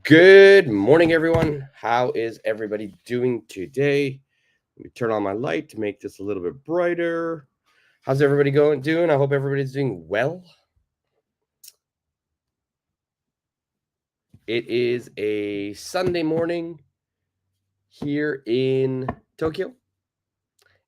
Good morning, everyone. How is everybody doing today? Let me turn on my light to make this a little bit brighter. How's everybody doing? I hope everybody's doing well. It is a Sunday morning here in Tokyo,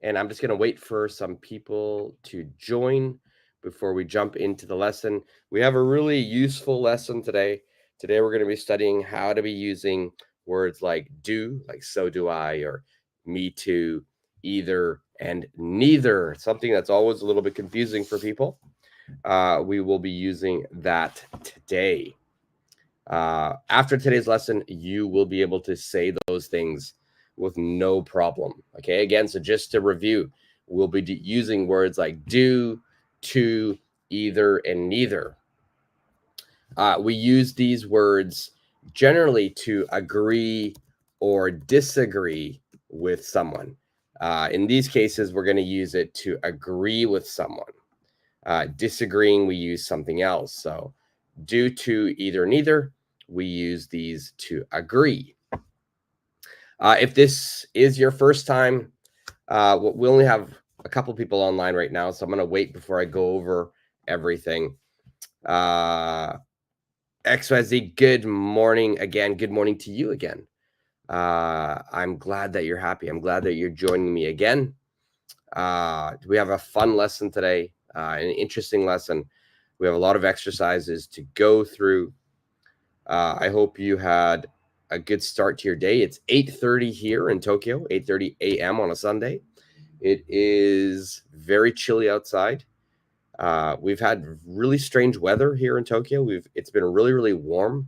and I'm just going to wait for some people to join before we jump into the lesson. We have a really useful lesson today. Today, we're going to be studying how to be using words like do, like so do I, or me too, either, and neither. Something that's always a little bit confusing for people. We will be using that today. After today's lesson, you will be able to say those things with no problem. Okay, again, so just to review, we'll be using words like do, to, either, and neither. We use these words generally to agree or disagree with someone. In these cases, we're going to use it to agree with someone. Disagreeing, we use something else. So, do, to, either, neither, we use these to agree. If this is your first time, we only have a couple people online right now, so I'm going to wait before I go over everything. XYZ, good morning again. Good morning to you again. I'm glad that you're happy. I'm glad that you're joining me again. We have a fun lesson today, an interesting lesson. We have a lot of exercises to go through. I hope you had a good start to your day. It's 8:30 here in Tokyo, 8:30 a.m. on a Sunday. It is very chilly outside. We've had really strange weather here in Tokyo. It's been really, really warm.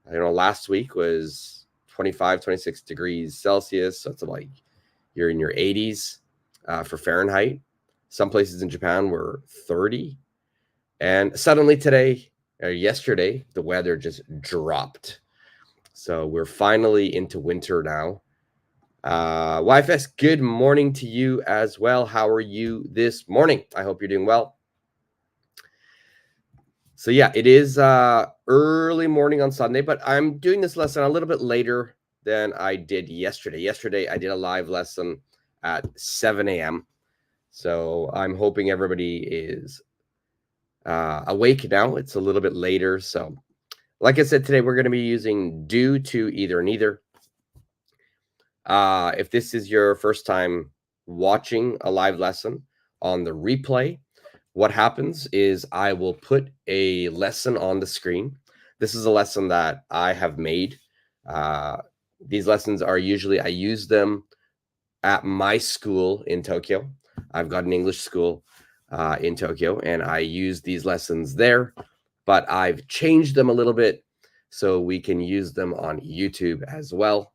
Last week was 25, 26 degrees Celsius. So it's like you're in your 80s for Fahrenheit. Some places in Japan were 30. And suddenly today, or yesterday, the weather just dropped. So we're finally into winter now. YFS, good morning to you as well. How are you this morning? I hope you're doing well. So yeah, it is early morning on Sunday, but I'm doing this lesson a little bit later than I did yesterday. Yesterday, I did a live lesson at 7 a.m. So I'm hoping everybody is awake now. It's a little bit later. So like I said, today we're going to be using do, to, either, neither. If this is your first time watching a live lesson on the replay, what happens is I will put a lesson on the screen. This is a lesson that I have made. These lessons are usually, I use them at my school in Tokyo. I've got an English school in Tokyo, and I use these lessons there, but I've changed them a little bit so we can use them on YouTube as well.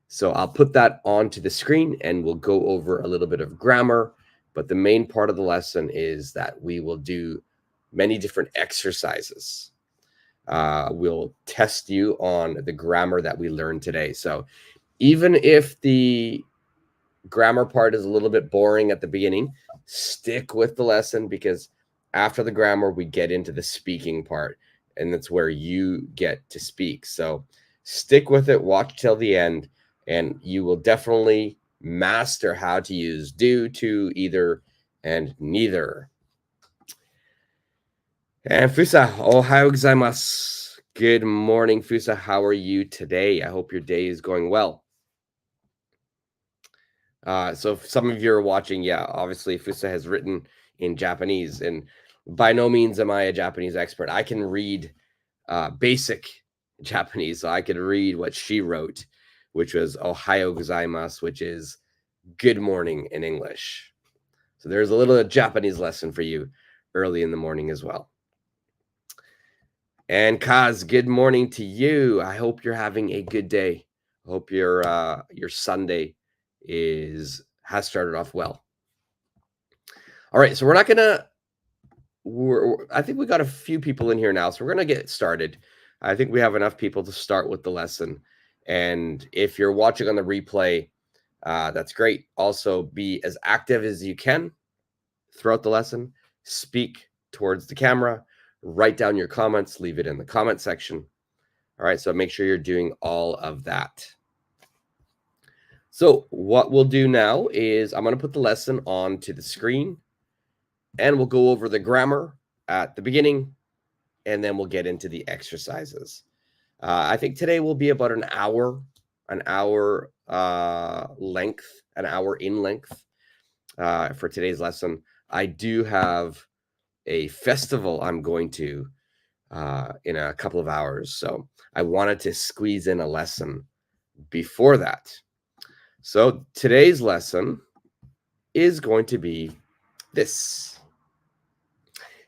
So I'll put that onto the screen and we'll go over a little bit of grammar. But the main part of the lesson is that we will do many different exercises. We'll test you on the grammar that we learned today. So even if the grammar part is a little bit boring at the beginning, stick with the lesson, because after the grammar, we get into the speaking part, and that's where you get to speak. So stick with it, watch till the end, and you will definitely master how to use do, to, either, and neither. And Fusa, ohayou gozaimasu. Good morning, Fusa. How are you today? I hope your day is going well. So if some of you are watching, yeah, obviously Fusa has written in Japanese, and by no means am I a Japanese expert. I can read basic Japanese, so I could read what she wrote, which was ohayou gozaimasu, which is good morning in English. So there's a little Japanese lesson for you early in the morning as well. And Kaz, good morning to you. I hope you're having a good day. I hope your Sunday has started off well. All right, so I think we got a few people in here now, so we're gonna get started. I think we have enough people to start with the lesson. And if you're watching on the replay, that's great. Also, be as active as you can throughout the lesson. Speak towards the camera. Write down your comments. Leave it in the comment section. All right, so make sure you're doing all of that. So what we'll do now is I'm going to put the lesson onto the screen, and we'll go over the grammar at the beginning, and then we'll get into the exercises. I think today will be about an hour length, an hour in length for today's lesson. I do have a festival I'm going to in a couple of hours, so I wanted to squeeze in a lesson before that. So today's lesson is going to be this.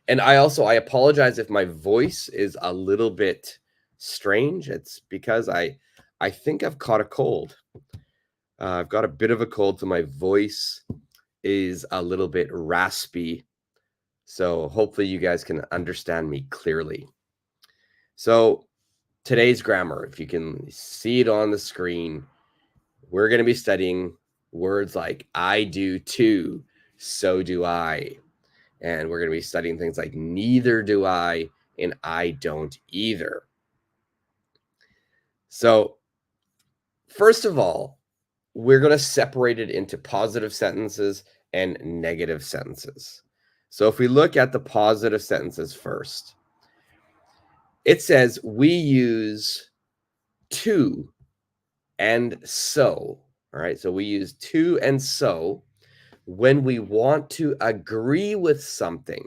And I apologize if my voice is a little bit strange. It's because I think I've caught a cold. I've got a bit of a cold, so my voice is a little bit raspy. So hopefully you guys can understand me clearly. So today's grammar, if you can see it on the screen, we're going to be studying words like I do too, so do I. And we're going to be studying things like neither do I and I don't either. So first of all, we're going to separate it into positive sentences and negative sentences. So if we look at the positive sentences first, it says we use to and so. All right, so we use to and so when we want to agree with something.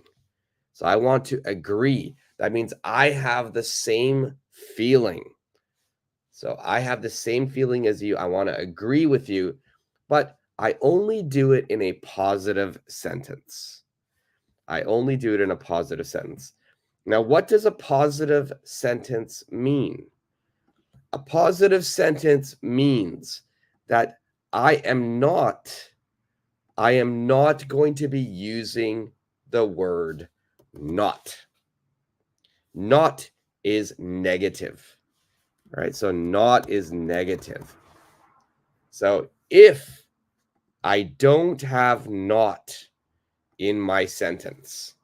So I want to agree. That means I have the same feeling. So I have the same feeling as you. I want to agree with you, but I only do it in a positive sentence. I only do it in a positive sentence. Now, what does a positive sentence mean? A positive sentence means that I am not going to be using the word not. Not is negative. All right, so not is negative. So if I don't have not in my sentence,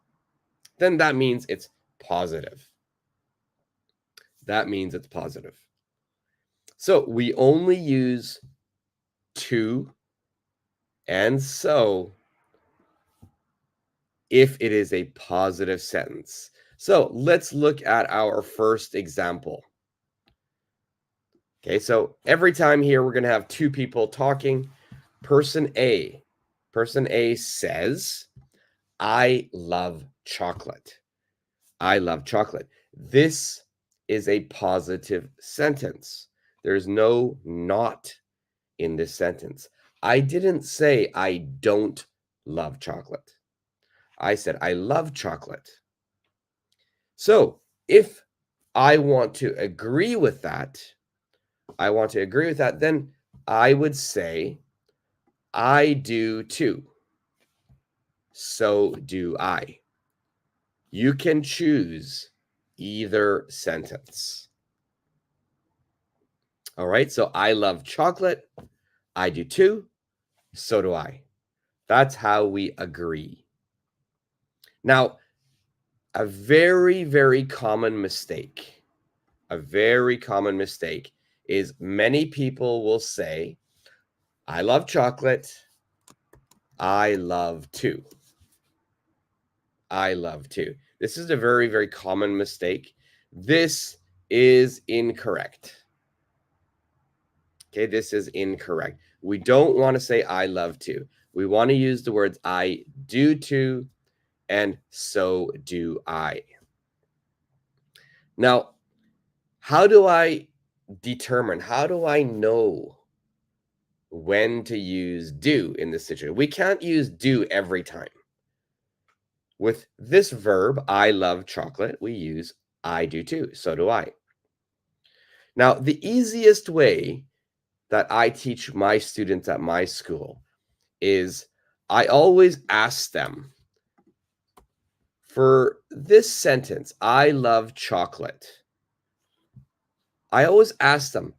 then that means it's positive. That means it's positive. So we only use to and so if it is a positive sentence. So let's look at our first example. Okay, so every time here we're going to have two people talking. Person A says, I love chocolate. I love chocolate. This is a positive sentence. There's no not in this sentence. I didn't say I don't love chocolate. I said I love chocolate. So if I want to agree with that, then I would say I do too. So do I. You can choose either sentence. All right, so I love chocolate. I do too. So do I. That's how we agree. Now, a very, very common mistake is many people will say, I love chocolate. I love too. I love too. This is a very, very common mistake. This is incorrect. Okay, this is incorrect. We don't want to say I love to. We want to use the words I do too and so do I. Now, how do I know when to use do in this situation? We can't use do every time. With this verb, I love chocolate, we use I do too, so do I. Now, the easiest way that I teach my students at my school is I always ask them for this sentence, I love chocolate. I always ask them,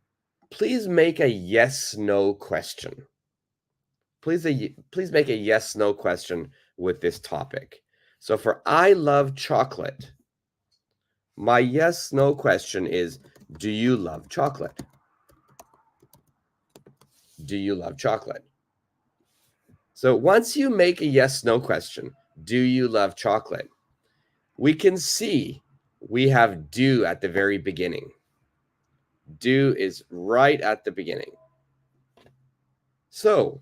please make a yes/no question. Please make a yes/no question with this topic. So for I love chocolate, my yes/no question is, Do you love chocolate? Do you love chocolate? So once you make a yes/no question, do you love chocolate? We can see we have do at the very beginning. Do is right at the beginning. So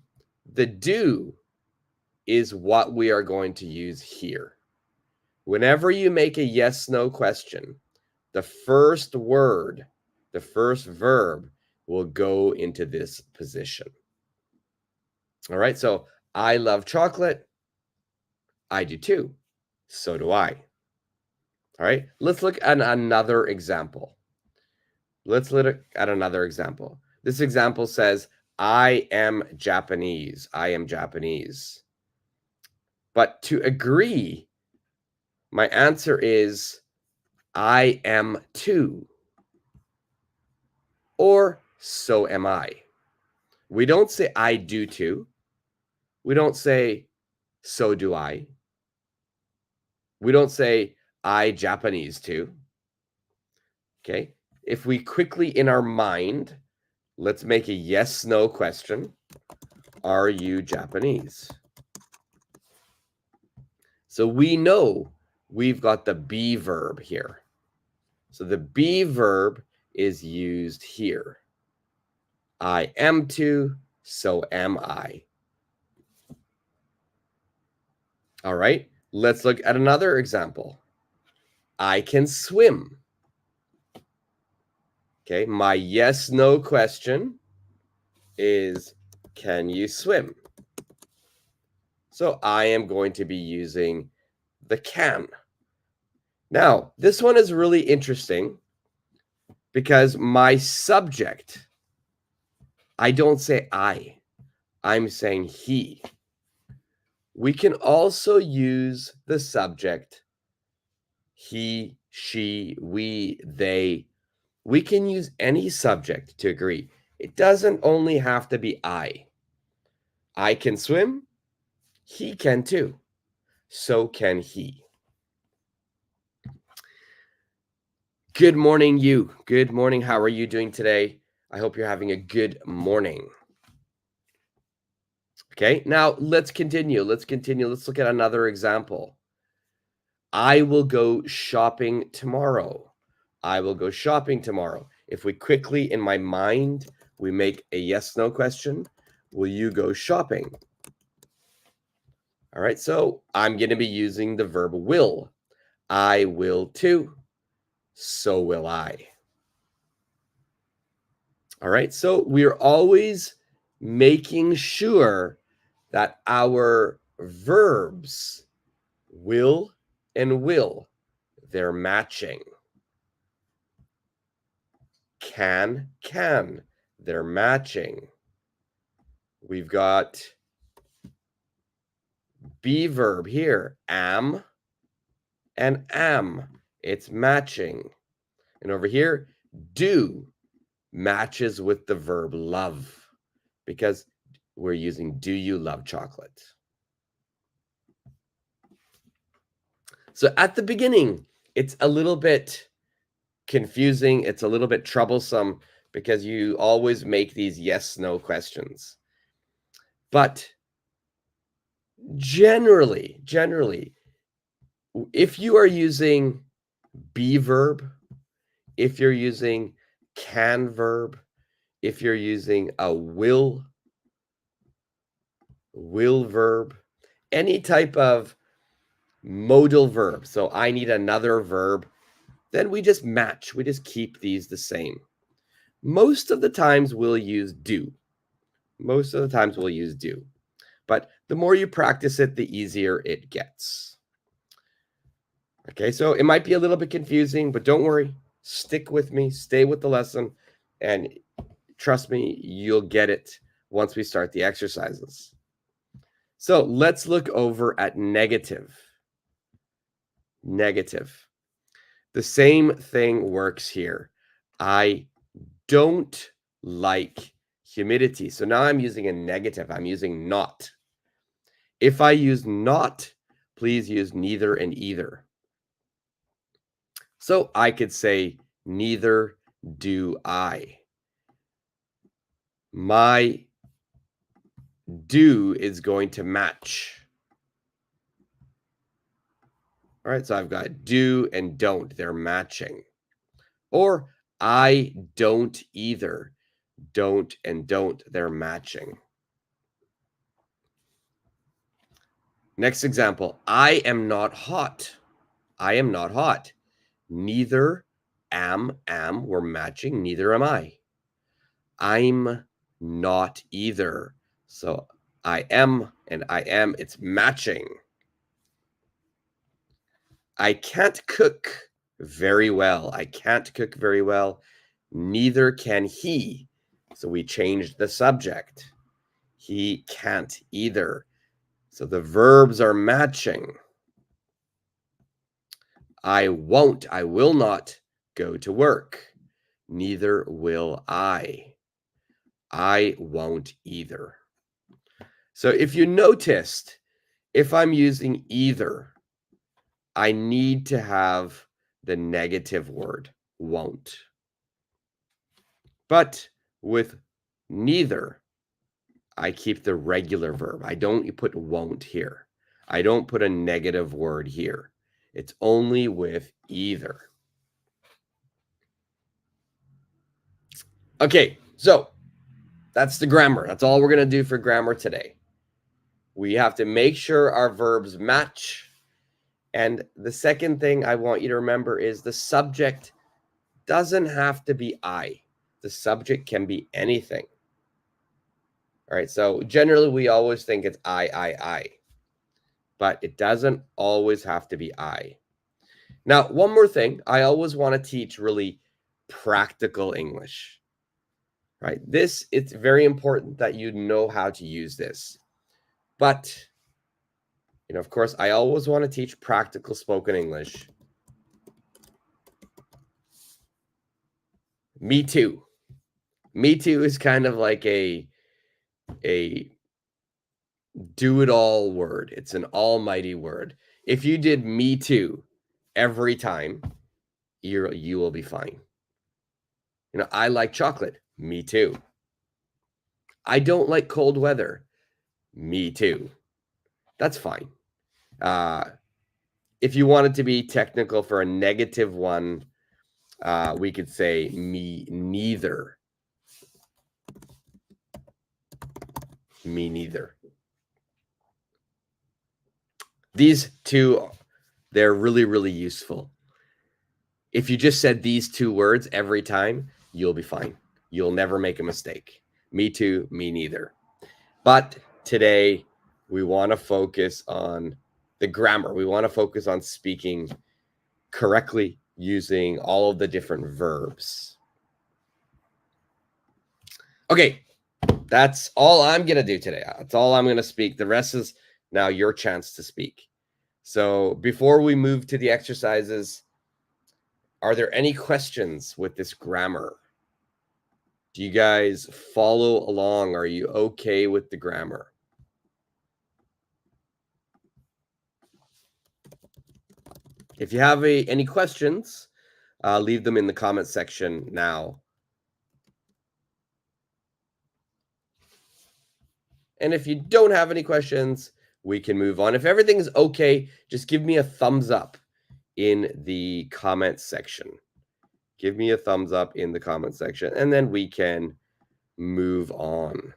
the do is what we are going to use here. Whenever you make a yes/no question, the first word, the first verb will go into this position. All right, so I love chocolate. I do too. So do I. All right, let's look at another example. Let's look at another example. This example says, I am Japanese. I am Japanese. But to agree, my answer is, I am too. Or so am I. We don't say I do too. We don't say so do I. We don't say I Japanese too. Okay. If we quickly in our mind, let's make a yes/no question. Are you Japanese? So we know we've got the be verb here. So the be verb is used here. I am too, so am I. All right, let's look at another example. I can swim. Okay, my yes/no question is, can you swim? So I am going to be using the can. Now, this one is really interesting because my subject, I don't say I, I'm saying he. We can also use the subject he, she, we, they. We can use any subject to agree. It doesn't only have to be I. I can swim. He can too. So can he. Good morning, you. Good morning. How are you doing today? I hope you're having a good morning. Okay, now let's continue. Let's look at another example. I will go shopping tomorrow. I will go shopping tomorrow. If we quickly, in my mind, we make a yes/no question, will you go shopping? All right, so I'm going to be using the verb will. I will too. So will I. All right, so we're always making sure that our verbs will and will, they're matching. Can, they're matching. We've got be verb here, am and am, it's matching. And over here, do matches with the verb love because we're using do you love chocolate? So at the beginning, it's a little bit confusing. It's a little bit troublesome because you always make these yes/no questions. But generally, if you are using be verb, if you're using can verb, if you're using a will verb, any type of modal verb. So I need another verb. Then we just match. We just keep these the same. Most of the times we'll use do. Most of the times we'll use do. But the more you practice it, the easier it gets. Okay, so it might be a little bit confusing, but don't worry. Stick with me. Stay with the lesson. And trust me, you'll get it once we start the exercises. So let's look over at negative. Negative. The same thing works here. I don't like humidity. So now I'm using a negative. I'm using not. If I use not, please use neither and either. So I could say neither do I. My do is going to match. All right, so I've got do and don't. They're matching. Or I don't either. Don't and don't. They're matching. Next example. I am not hot. I am not hot. Neither am. We're matching. Neither am I. I'm not either. So I am and I am. It's matching. I can't cook very well. I can't cook very well. Neither can he. So we changed the subject. He can't either. So the verbs are matching. I won't. I will not go to work. Neither will I. I won't either. So if you noticed, if I'm using either, I need to have the negative word, won't. But with neither, I keep the regular verb. I don't put won't here. I don't put a negative word here. It's only with either. Okay, so that's the grammar. That's all we're going to do for grammar today. We have to make sure our verbs match. And the second thing I want you to remember is the subject doesn't have to be I. The subject can be anything. All right, so generally we always think it's I. But it doesn't always have to be I. Now, one more thing, I always want to teach really practical English. Right? It's very important that you know how to use this. But, of course, I always want to teach practical spoken English. Me too. Me too is kind of like a do-it-all word. It's an almighty word. If you did me too every time, you will be fine. I like chocolate. Me too. I don't like cold weather. Me too. That's fine. If you wanted to be technical for a negative one, we could say me neither. Me neither. These two, they're really, really useful. If you just said these two words every time, you'll be fine. You'll never make a mistake. Me too, me neither. But today, we want to focus on the grammar. We want to focus on speaking correctly using all of the different verbs. Okay, that's all I'm going to do today. That's all I'm going to speak. The rest is now your chance to speak. So before we move to the exercises, are there any questions with this grammar? Do you guys follow along? Are you okay with the grammar? If you have any questions, leave them in the comment section now. And if you don't have any questions, we can move on. If everything's okay, just give me a thumbs up in the comment section. Give me a thumbs up in the comment section, and then we can move on.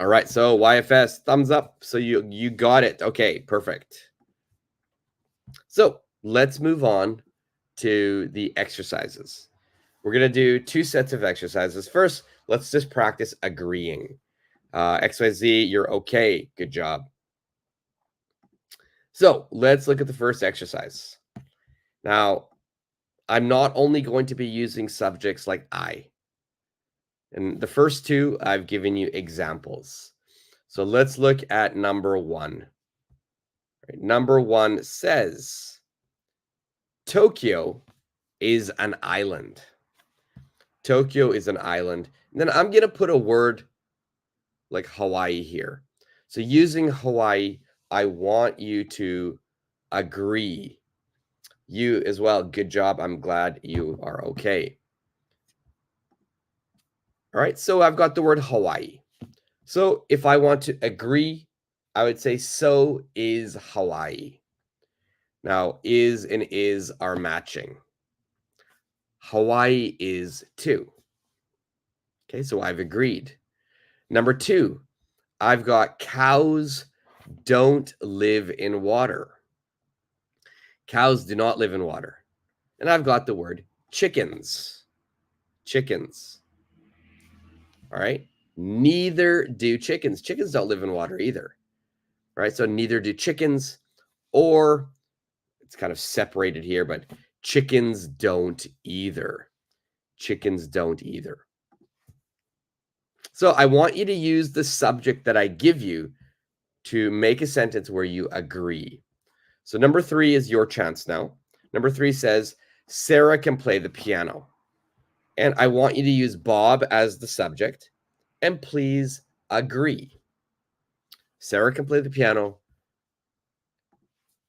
All right, so YFS, thumbs up. So you got it. Okay, perfect. So let's move on to the exercises. We're going to do 2 sets of exercises. First, let's just practice agreeing. XYZ, you're okay. Good job. So let's look at the first exercise. Now, I'm not only going to be using subjects like I. And the first two, I've given you examples. So let's look at number 1. Right, number 1 says, Tokyo is an island. Tokyo is an island. And then I'm going to put a word like Hawaii here. So using Hawaii, I want you to agree. You as well. Good job. I'm glad you are okay. All right. So I've got the word Hawaii. So if I want to agree, I would say, so is Hawaii. Now, is and is are matching. Hawaii is too. Okay, so I've agreed. Number 2, I've got cows don't live in water. Cows do not live in water. And I've got the word chickens. Chickens. All right. Neither do chickens. Chickens don't live in water either. All right. So neither do chickens, or it's kind of separated here, but chickens don't either. Chickens don't either. So I want you to use the subject that I give you to make a sentence where you agree. So number 3 is your chance now. Number 3 says, Sarah can play the piano. And I want you to use Bob as the subject. And please agree. Sarah can play the piano.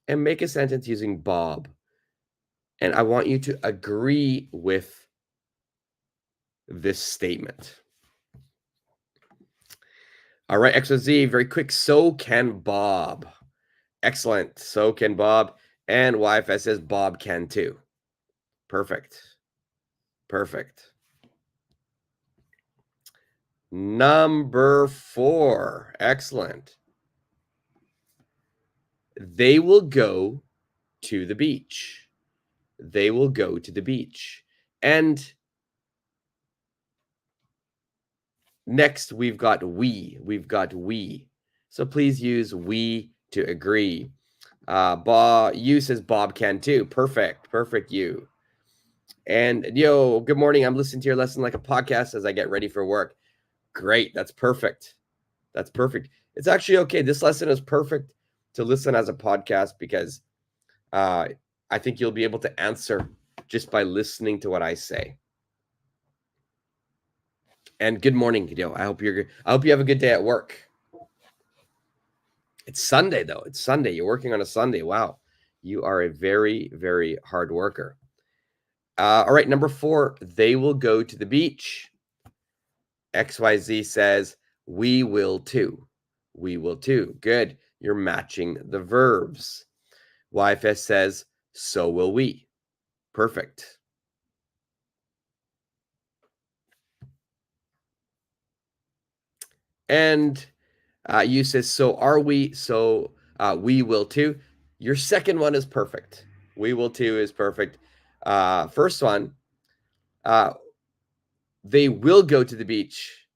And make a sentence using Bob. And I want you to agree with this statement. All right, XYZ, very quick. So can Bob. Excellent. So can Bob. And YFS says Bob can too. Perfect. Perfect. Number 4. Excellent. They will go to the beach. They will go to the beach. And next, we've got we. We've got we. So please use we to agree. You says Bob can too. Perfect. Perfect, you. And yo, good morning. I'm listening to your lesson like a podcast as I get ready for work. Great. That's perfect. That's perfect. It's actually okay. This lesson is perfect to listen as a podcast because I think you'll be able to answer just by listening to what I say. And good morning, yo. I hope you have a good day at work. It's Sunday though. It's Sunday. You're working on a Sunday. Wow. You are a very, very hard worker. All right, number 4, they will go to the beach. XYZ says, we will too. We will too. Good. You're matching the verbs. YFS says, so will we. Perfect. And you says, so are we? So we will too. Your second one is perfect. We will too is perfect. First one, they will go to the beach.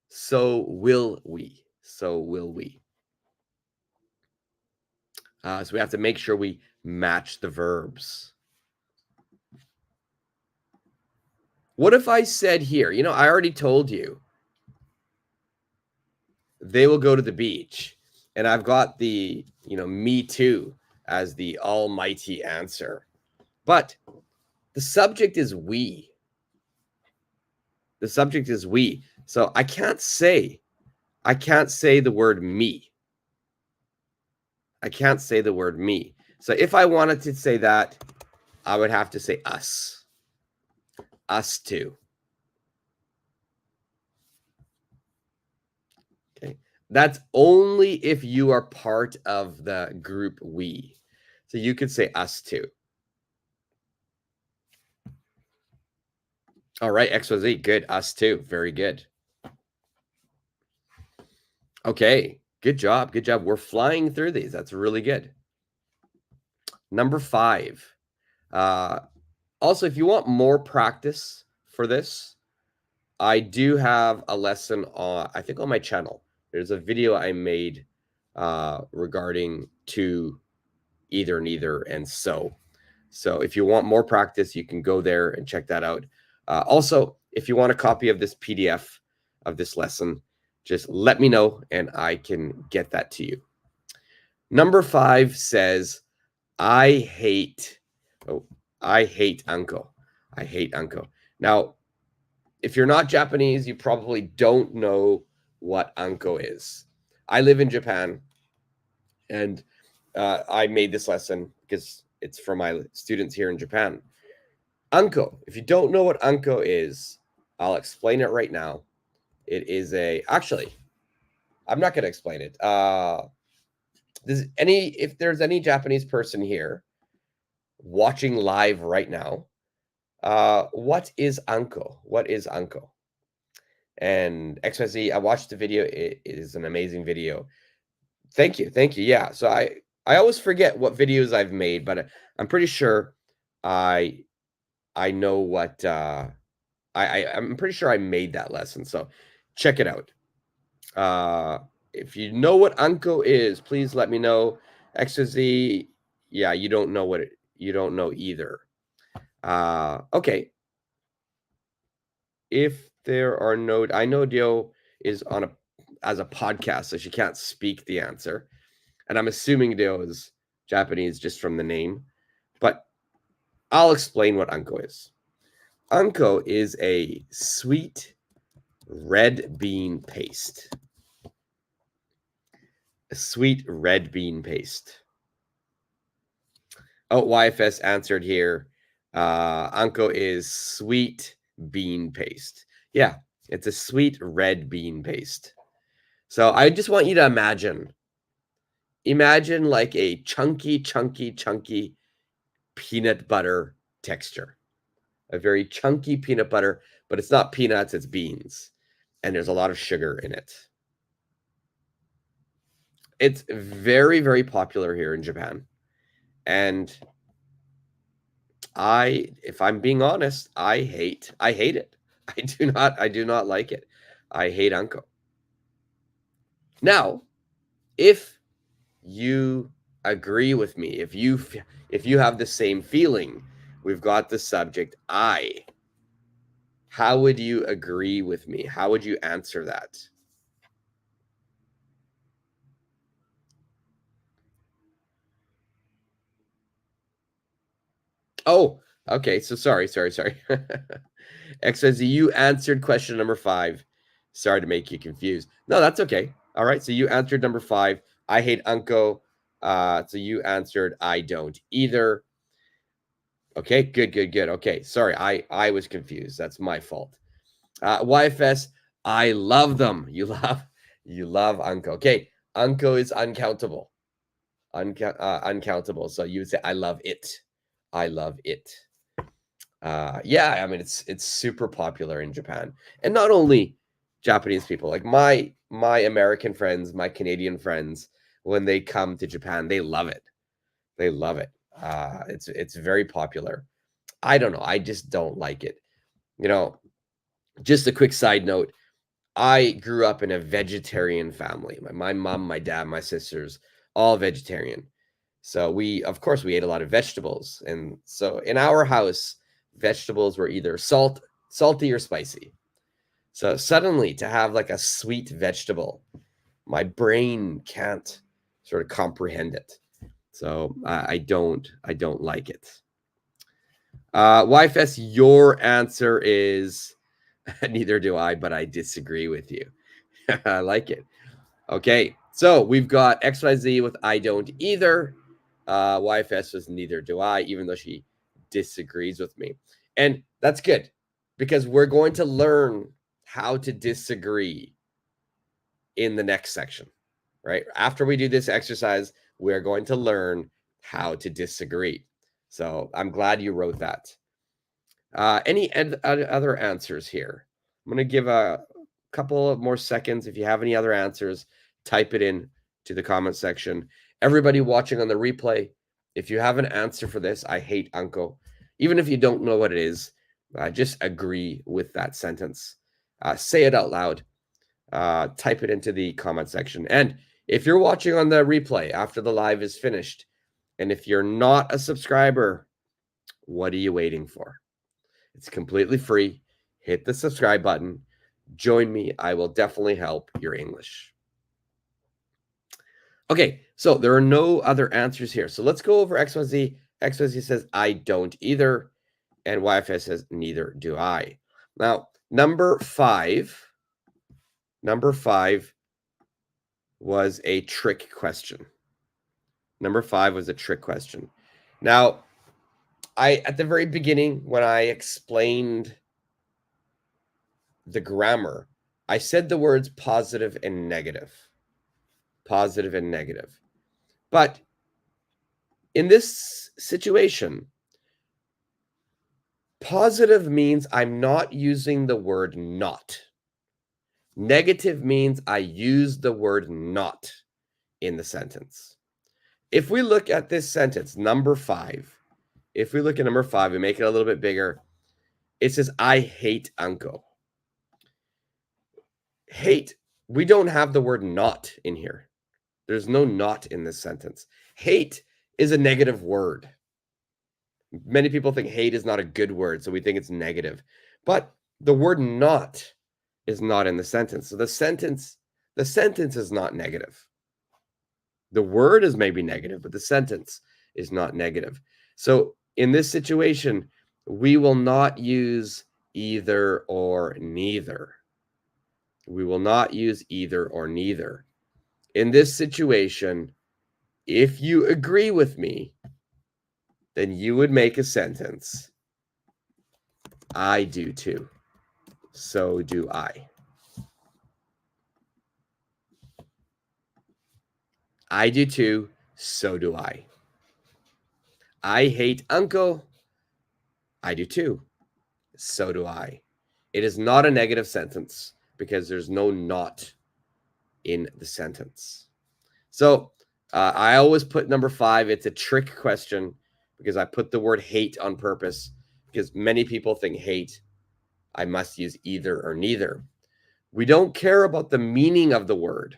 So will we. So will we. So we have to make sure we match the verbs. What if I said here, I already told you they will go to the beach, and I've got the, me too as the almighty answer. But the subject is we. The subject is we. So I can't say the word me. I can't say the word me. So if I wanted to say that, I would have to say us. Us too. Okay. That's only if you are part of the group we. So you could say us too. All right, XYZ, good. Us too. Very good. Okay, good job. Good job. We're flying through these. That's really good. Number 5. Also, if you want more practice for this, I do have a lesson on, I think on my channel. There's a video I made regarding to, either, neither, and so. So if you want more practice, you can go there and check that out. Also, if you want a copy of this PDF of this lesson, just let me know and I can get that to you. Number 5 says, I hate Unko. I hate Unko. Now, if you're not Japanese, you probably don't know what Unko is. I live in Japan, and I made this lesson because it's for my students here in Japan. Anko. If you don't know what anko is, I'll explain it right now. It is actually, I'm not going to explain it. If there's any Japanese person here watching live right now, what is anko? What is anko? And XYZ, I watched the video. It is an amazing video. Thank you. Yeah. So I always forget what videos I've made, but I'm pretty sure I know what I'm pretty sure I made that lesson. So check it out. If you know what anko is, please let me know. XYZ, yeah, you don't know you don't know either. Okay. If there are no, I know Dio is on as a podcast, so she can't speak the answer. And I'm assuming Dio is Japanese just from the name, but I'll explain what anko is. Anko is a sweet red bean paste. A sweet red bean paste. Oh, YFS answered here. Anko is sweet bean paste. Yeah, it's a sweet red bean paste. So I just want you to imagine like a chunky peanut butter texture. A very chunky peanut butter, but it's not peanuts, it's beans. And there's a lot of sugar in it. It's very, very popular here in Japan. And if I'm being honest, I hate it. I do not like it. I hate anko. Now, if you agree with me, if you have the same feeling, we've got the subject I. How would you agree with me? How would you answer that? Oh, okay. So sorry. XYZ, you answered question number 5. Sorry to make you confused. No, that's okay. All right. So you answered number 5. I hate anko. So you answered I don't either. Okay, good. Okay, sorry. I was confused. That's my fault. YFS, I love them. You love anko. Okay, anko is uncountable. Uncountable. So you would say I love it. I love it. Yeah, I mean it's super popular in Japan, and not only Japanese people. Like my American friends, my Canadian friends, when they come to Japan, they love it. They love it. It's very popular. I don't know. I just don't like it. You know, just a quick side note. I grew up in a vegetarian family. My mom, my dad, my sisters, all vegetarian. So of course, we ate a lot of vegetables. And so in our house, vegetables were either salty or spicy. So suddenly to have like a sweet vegetable, my brain can't sort of comprehend it. So I don't like it. YFS, your answer is neither do I, but I disagree with you. I like it. Okay, so we've got XYZ with I don't either. YFS was neither do I, even though she disagrees with me. And that's good because we're going to learn how to disagree in the next section, right? After we do this exercise, we're going to learn how to disagree. So I'm glad you wrote that. Any other answers here? I'm going to give a couple of more seconds. If you have any other answers, type it in to the comment section. Everybody watching on the replay, if you have an answer for this, I hate anko. Even if you don't know what it is, just agree with that sentence. Say it out loud. Type it into the comment section. And if you're watching on the replay after the live is finished, and if you're not a subscriber, what are you waiting for? It's completely free. Hit the subscribe button. Join me. I will definitely help your English. Okay, so there are no other answers here. So let's go over XYZ. XYZ says, I don't either. And YFS says, neither do I. Now, number five, was a trick question. Number 5 was a trick question. Now, at the very beginning, when I explained the grammar, I said the words positive and negative. Positive and negative. But in this situation, positive means I'm not using the word not. Negative means I use the word not in the sentence. If we look at this sentence, number 5, if we look at number 5 and make it a little bit bigger, it says, I hate Uncle. Hate, we don't have the word not in here. There's no not in this sentence. Hate is a negative word. Many people think hate is not a good word, so we think it's negative. But the word not is not in the sentence. So the sentence is not negative. The word is maybe negative, but the sentence is not negative. So in this situation, we will not use either or neither. We will not use either or neither. In this situation, if you agree with me, then you would make a sentence. I do too. So do I. I do too. So do I. I hate Uncle. I do too. So do I. It is not a negative sentence because there's no not in the sentence. So I always put number 5. It's a trick question because I put the word hate on purpose because many people think hate, I must use either or neither. We don't care about the meaning of the word.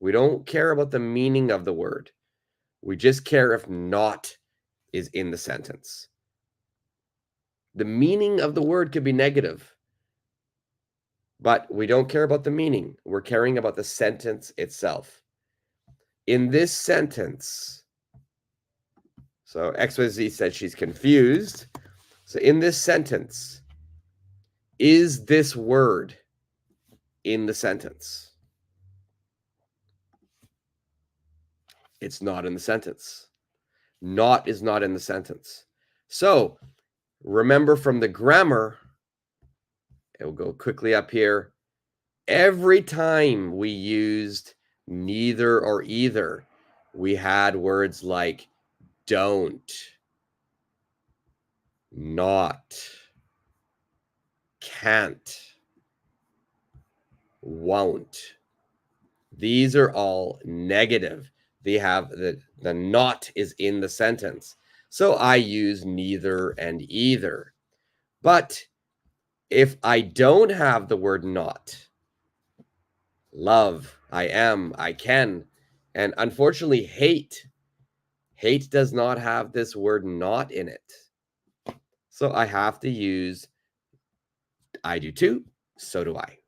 We don't care about the meaning of the word. We just care if not is in the sentence. The meaning of the word could be negative, but we don't care about the meaning. We're caring about the sentence itself. In this sentence, so XYZ said she's confused. So in this sentence, is this word in the sentence? It's not in the sentence. Not is not in the sentence. So remember from the grammar, it will go quickly up here. Every time we used neither or either, we had words like don't, not, can't, won't. These are all negative. They have the not is in the sentence. So I use neither and either. But if I don't have the word not, love, I am, I can, and unfortunately hate does not have this word not in it. So I have to use I do too, so do I.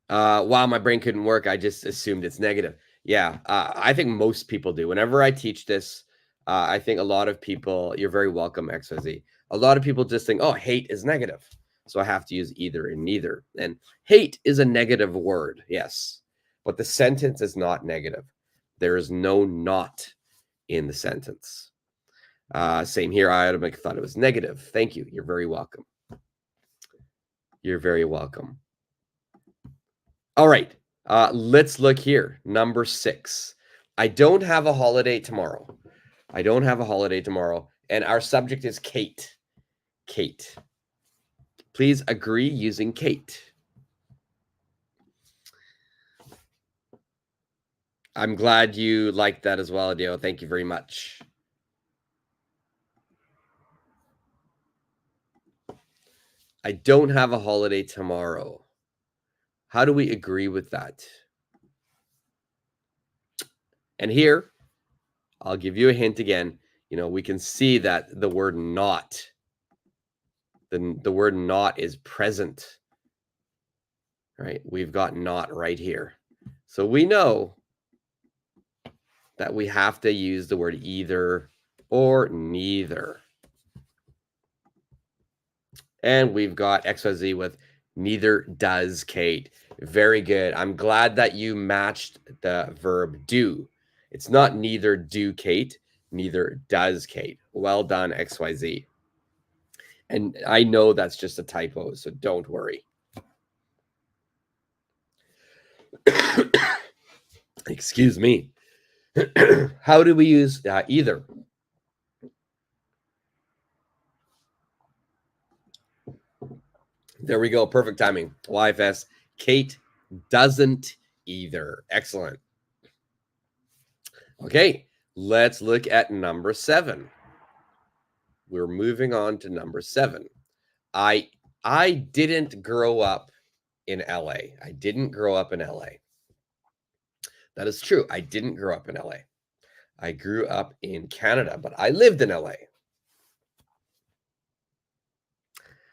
Wow, my brain couldn't work. I just assumed it's negative. Yeah, I think most people do. Whenever I teach this, I think a lot of people, you're very welcome, XYZ. A lot of people just think, oh, hate is negative. So I have to use either and neither. And hate is a negative word, yes. But the sentence is not negative. There is no not in the sentence. Same here. I automatically thought it was negative. Thank you. You're very welcome. You're very welcome. All right. Let's look here. Number 6. I don't have a holiday tomorrow. I don't have a holiday tomorrow. And our subject is Kate. Kate. Please agree using Kate. I'm glad you liked that as well, Adeo. Thank you very much. I don't have a holiday tomorrow. How do we agree with that? And here, I'll give you a hint again. You know, we can see that the word not, the word not is present. Right? We've got not right here. So we know that we have to use the word either or neither. And we've got XYZ with Neither does Kate. Very good. I'm glad that you matched the verb do. It's not neither do Kate, neither does Kate. Well done, XYZ. And I know that's just a typo, so don't worry. Excuse me. How do we use either? There we go. Perfect timing. YFS. Kate doesn't either. Excellent. Okay, let's look at number 7. We're moving on to number 7. I didn't grow up in LA. I didn't grow up in LA. That is true. I didn't grow up in LA. I grew up in Canada, but I lived in LA.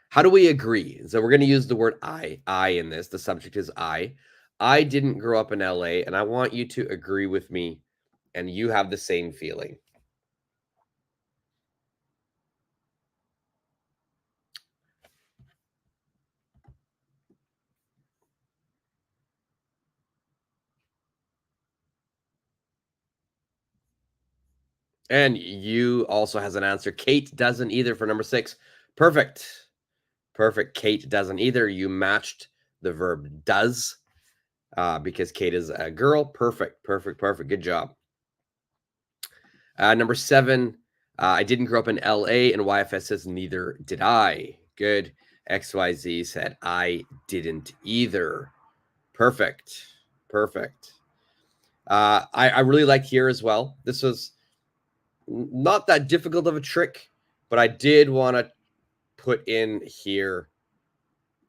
How do we agree? So we're going to use the word I in this. The subject is I. I didn't grow up in LA, and I want you to agree with me, and you have the same feeling. And you also has an answer. Kate doesn't either for number 6. Perfect. Perfect. Kate doesn't either. You matched the verb does because Kate is a girl. Perfect. Perfect. Perfect. Good job. Number 7. I didn't grow up in LA, and YFS says neither did I. Good. XYZ said I didn't either. Perfect. Perfect. I really like here as well. This was not that difficult of a trick, but I did want to put in here.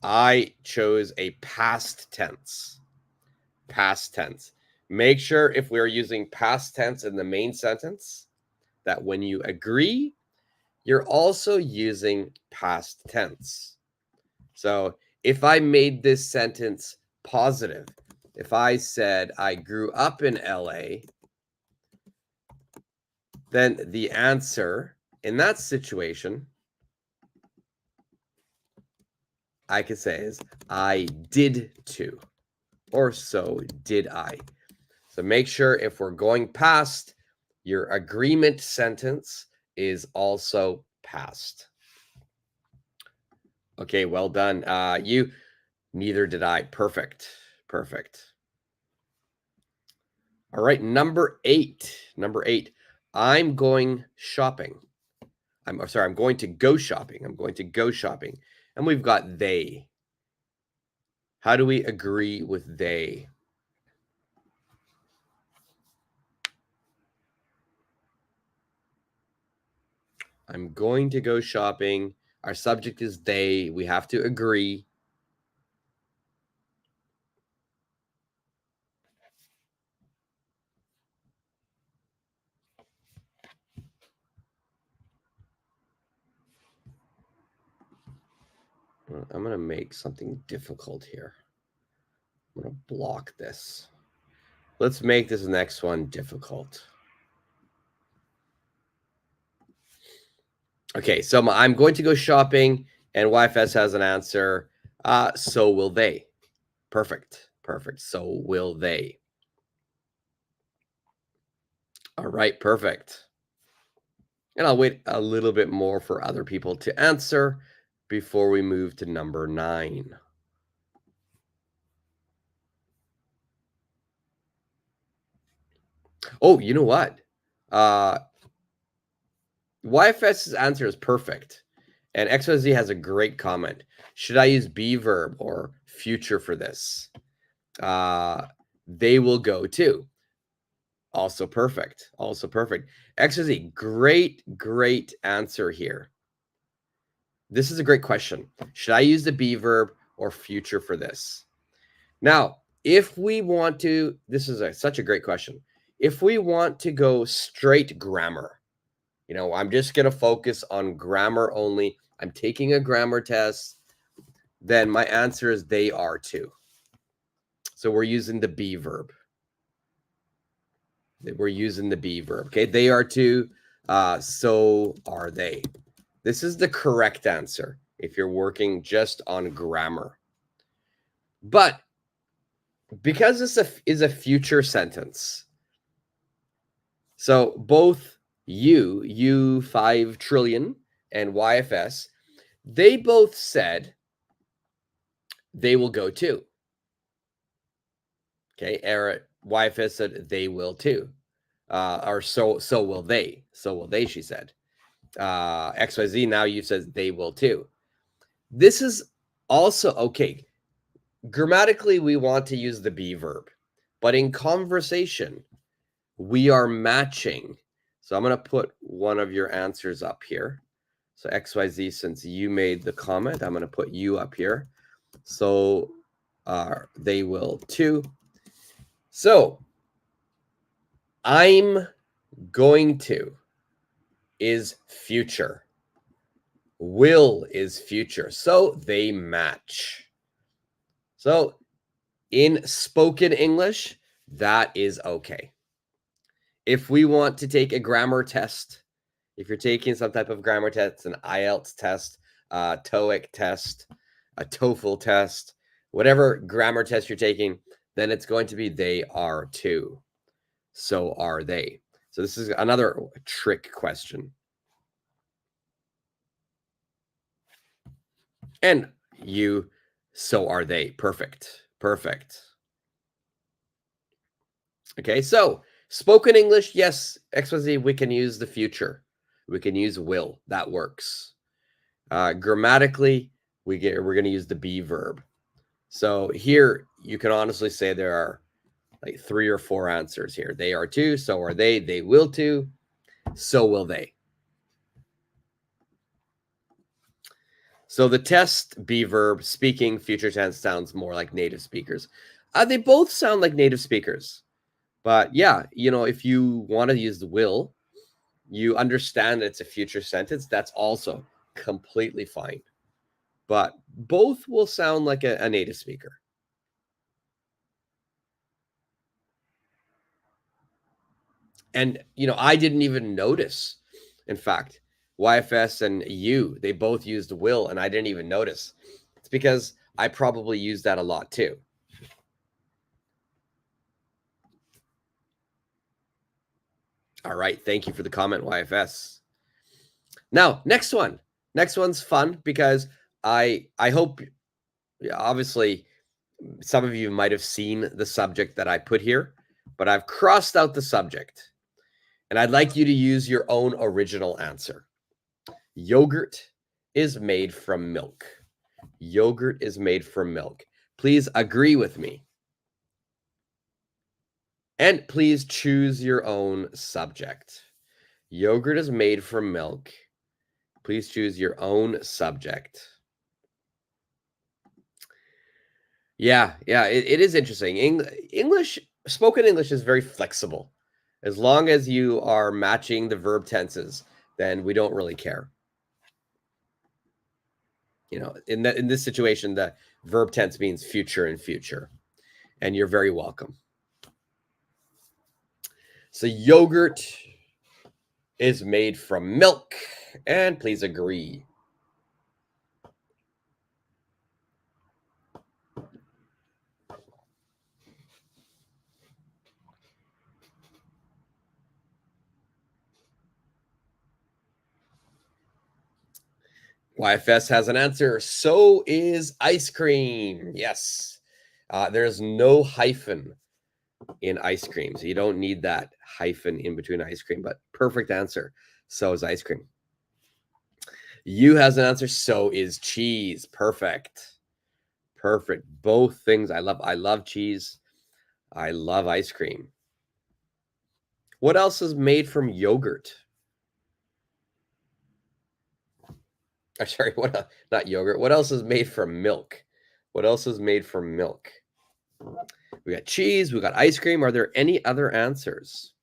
I chose a past tense. Past tense. Make sure if we're using past tense in the main sentence that when you agree, you're also using past tense. So if I made this sentence positive, if I said I grew up in LA, then the answer in that situation, I could say is I did too, or so did I. So make sure if we're going past, your agreement sentence is also past. Okay, well done. You, neither did I. Perfect. Perfect. All right, number 8. Number 8. I'm going shopping. I'm going to go shopping. I'm going to go shopping. And we've got they. How do we agree with they? I'm going to go shopping. Our subject is they. We have to agree. I'm going to make something difficult here. I'm going to block this. Let's make this next one difficult. Okay, so I'm going to go shopping, and YFS has an answer. So will they. Perfect. Perfect. So will they. All right, perfect. And I'll wait a little bit more for other people to answer before we move to number 9. Oh, you know what? YFS's answer is perfect. And XYZ has a great comment. Should I use be verb or future for this? They will go too. Also perfect. Also perfect. XYZ, great answer here. This is a great question. Should I use the be verb or future for this? Now, if we want to, this is such a great question. If we want to go straight grammar, I'm just going to focus on grammar only. I'm taking a grammar test. Then my answer is they are too. So we're using the be verb. We're using the be verb. Okay, they are too. So are they. This is the correct answer if you're working just on grammar. But because this is a future sentence, so both you 5 trillion, and YFS, they both said they will go too. Okay, YFS said they will too. Or so will they. So will they, she said. XYZ, now you said they will too. This is also okay. Grammatically, we want to use the be verb, but in conversation, we are matching. So I'm going to put one of your answers up here. So XYZ, since you made the comment, I'm going to put you up here. So they will too. So I'm going to is future. Will is future. So they match. So in spoken English, that is okay. If we want to take a grammar test, if you're taking some type of grammar test, an IELTS test, a TOEIC test, a TOEFL test, whatever grammar test you're taking, then it's going to be they are too. So are they. So this is another trick question. And you, so are they. Perfect. Perfect. Okay, so spoken English, yes, XYZ, we can use the future. We can use will. That works. Grammatically, we're going to use the be verb. So here you can honestly say there are like 3 or 4 answers here. They are too, so are they will too, so will they. So the test be verb, speaking, future tense sounds more like native speakers. They both sound like native speakers. But yeah, you know, if you want to use the will, you understand that it's a future sentence, that's also completely fine. But both will sound like a native speaker. And, you know, I didn't even notice. In fact, YFS and you, they both used will, and I didn't even notice. It's because I probably use that a lot too. All right. Thank you for the comment, YFS. Now, next one. Next one's fun because I hope, obviously, some of you might have seen the subject that I put here, but I've crossed out the subject. And I'd like you to use your own original answer. Yogurt is made from milk. Yogurt is made from milk. Please agree with me. And please choose your own subject. Yogurt is made from milk. Please choose your own subject. Yeah, it is interesting. English, spoken English is very flexible. As long as you are matching the verb tenses, then we don't really care. You know, in this situation, the verb tense means future and future, and you're very welcome. So yogurt is made from milk, and please agree. YFS has an answer. So is ice cream. Yes. There's no hyphen in ice cream. So you don't need that hyphen in between ice cream, but perfect answer. So is ice cream. You has an answer. So is cheese. Perfect. Perfect. Both things. I love cheese. I love ice cream. What else is made from yogurt? Sorry, what? Not yogurt. What else is made from milk? What else is made from milk? We got cheese. We got ice cream. Are there any other answers?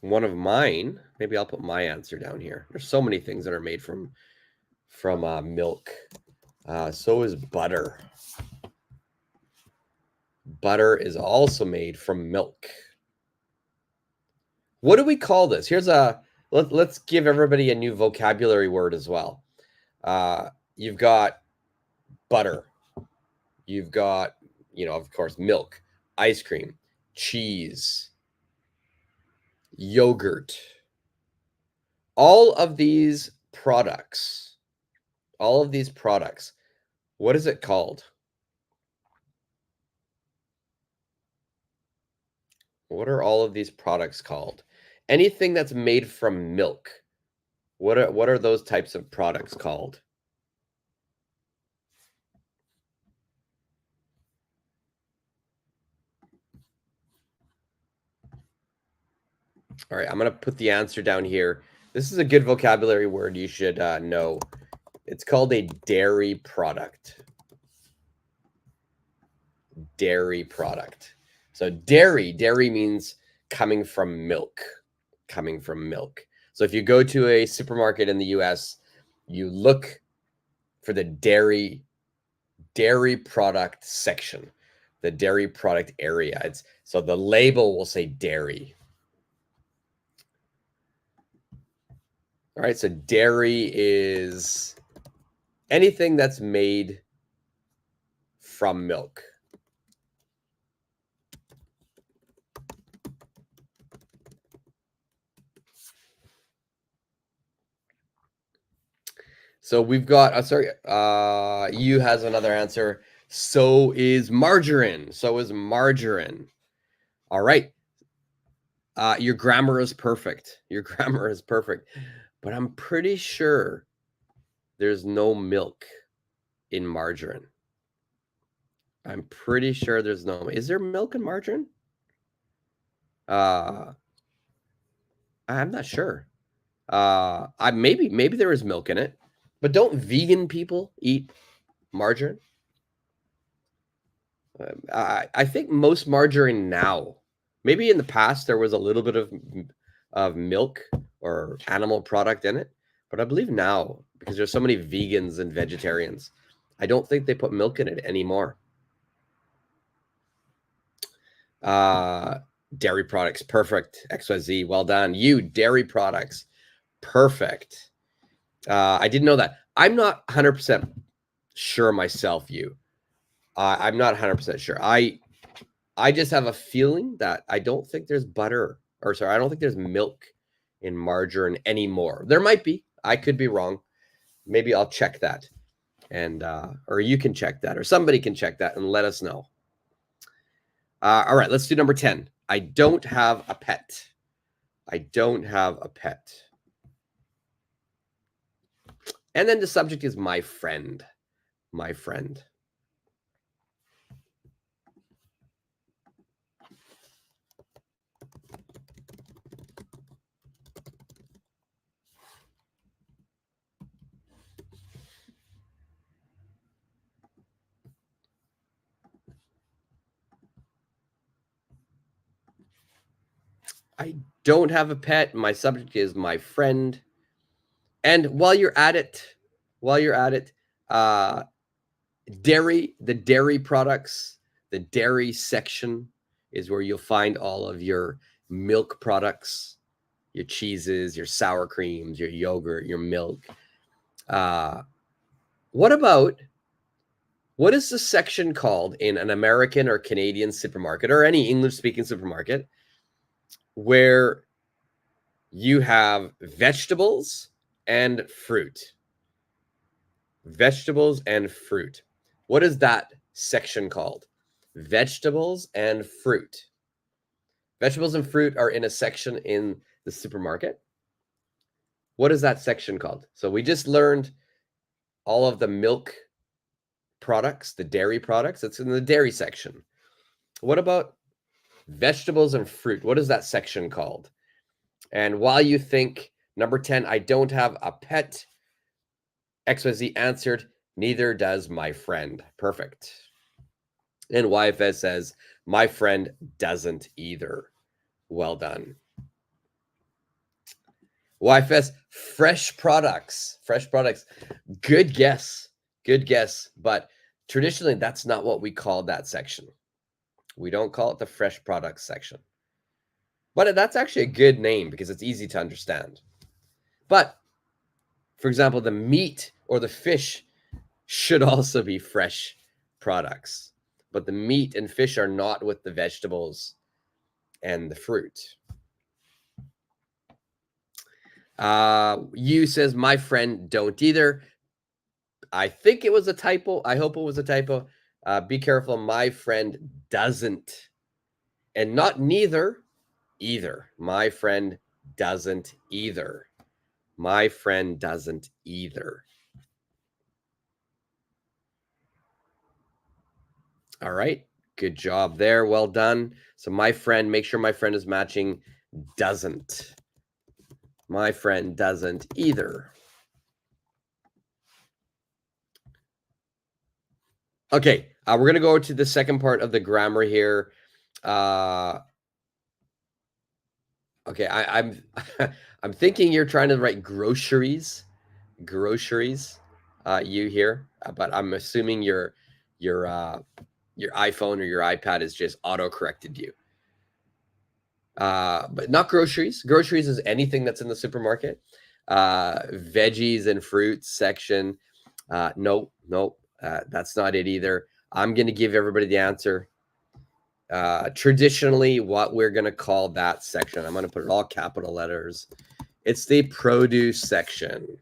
One of mine. Maybe I'll put my answer down here. There's so many things that are made from milk. So is butter. Butter is also made from milk. What do we call this? Here's let's give everybody a new vocabulary word as well. You've got butter. You've got, of course, milk, ice cream, cheese, yogurt. All of these products, what is it called? What are all of these products called? Anything that's made from milk. What are those types of products called? All right, I'm going to put the answer down here. This is a good vocabulary word you should know. It's called a dairy product. Dairy product. So dairy means coming from milk. Coming from milk. So if you go to a supermarket in the US, you look for the dairy product section, the dairy product area. So the label will say dairy. All right, so dairy is anything that's made from milk. So we've got, you has another answer. So is margarine. All right. Your grammar is perfect. But I'm pretty sure there's no milk in margarine. I'm pretty sure there's no. Is there milk in margarine? I'm not sure. Maybe there is milk in it. But don't vegan people eat margarine? I think most margarine now, maybe in the past there was a little bit of milk or animal product in it, but I believe now, because there's so many vegans and vegetarians, I don't think they put milk in it anymore. Dairy products, perfect. XYZ, well done. You, dairy products, perfect. I didn't know that. I'm not 100% sure myself, you. I'm not 100% sure. I just have a feeling that I don't think there's butter, or sorry, I don't think there's milk in margarine anymore. There might be. I could be wrong. Maybe I'll check that. And or you can check that, or somebody can check that and let us know. All right, let's do number 10. I don't have a pet. I don't have a pet. And then the subject is my friend. My friend. I don't have a pet. My subject is my friend. And while you're at it, the dairy products, the dairy section is where you'll find all of your milk products, your cheeses, your sour creams, your yogurt, your milk. What is the section called in an American or Canadian supermarket or any English-speaking supermarket where you have vegetables and fruit? Vegetables and fruit. What is that section called? Vegetables and fruit. Vegetables and fruit are in a section in the supermarket. What is that section called? So we just learned all of the milk products, the dairy products. It's in the dairy section. What about vegetables and fruit? What is that section called? And while you think, number 10, I don't have a pet, XYZ answered, neither does my friend. Perfect. And YFS says, my friend doesn't either. Well done. YFS, fresh products. Fresh products. Good guess. Good guess. But traditionally, that's not what we call that section. We don't call it the fresh products section. But that's actually a good name because it's easy to understand. But, for example, the meat or the fish should also be fresh products. But the meat and fish are not with the vegetables and the fruit. You says, my friend don't either. I think it was a typo. I hope it was a typo. Be careful. My friend doesn't. And not neither, either. My friend doesn't either. My friend doesn't either. All right. Good job there. Well done. So my friend, make sure my friend is matching doesn't. My friend doesn't either. Okay. We're going to go to the second part of the grammar here. Okay. I'm I'm thinking you're trying to write groceries. Groceries. You here. But I'm assuming your iPhone or your iPad has just auto-corrected you. But not groceries. Groceries is anything that's in the supermarket. Veggies and fruits section. Nope, that's not it either. I'm going to give everybody the answer. Traditionally, what we're going to call that section, I'm going to put it all capital letters. It's the produce section.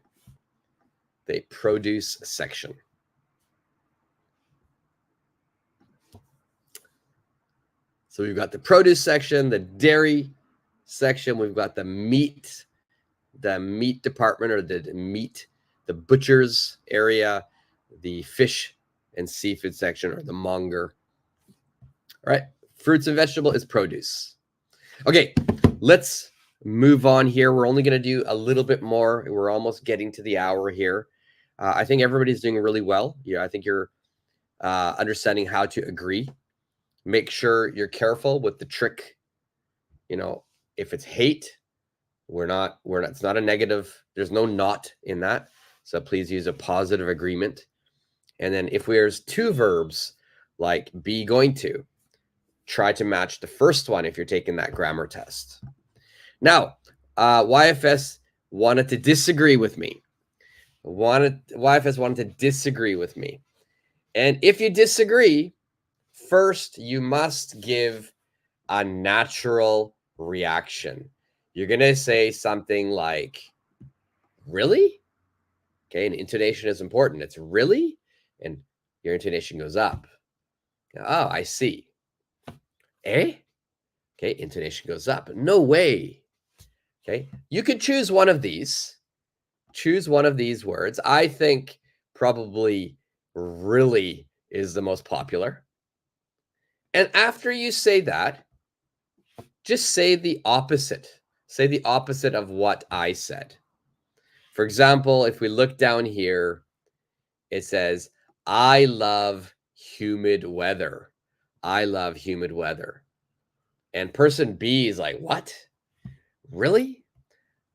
The produce section. So we've got the produce section, the dairy section. We've got the meat department, or the butcher's area, the fish and seafood section, or the monger. All right. Fruits and vegetable is produce. Okay. Let's move on here. We're only going to do a little bit more. We're almost getting to the hour here. I think everybody's doing really well. Yeah, I think you're understanding how to agree. Make sure you're careful with the trick. You know, if it's hate, it's not a negative. There's no not in that. So please use a positive agreement. And then if there's two verbs like be going to, try to match the first one if you're taking that grammar test. Now, YFS wanted to disagree with me. YFS wanted to disagree with me. And if you disagree, first you must give a natural reaction. You're going to say something like, really? Okay, and intonation is important. It's really, and your intonation goes up. Oh, I see. Eh? Okay, intonation goes up. No way. Okay, you could choose one of these. Choose one of these words. I think probably really is the most popular. And after you say that, just say the opposite. Say the opposite of what I said. For example, if we look down here, it says, I love humid weather. I love humid weather. And person B is like, what? Really?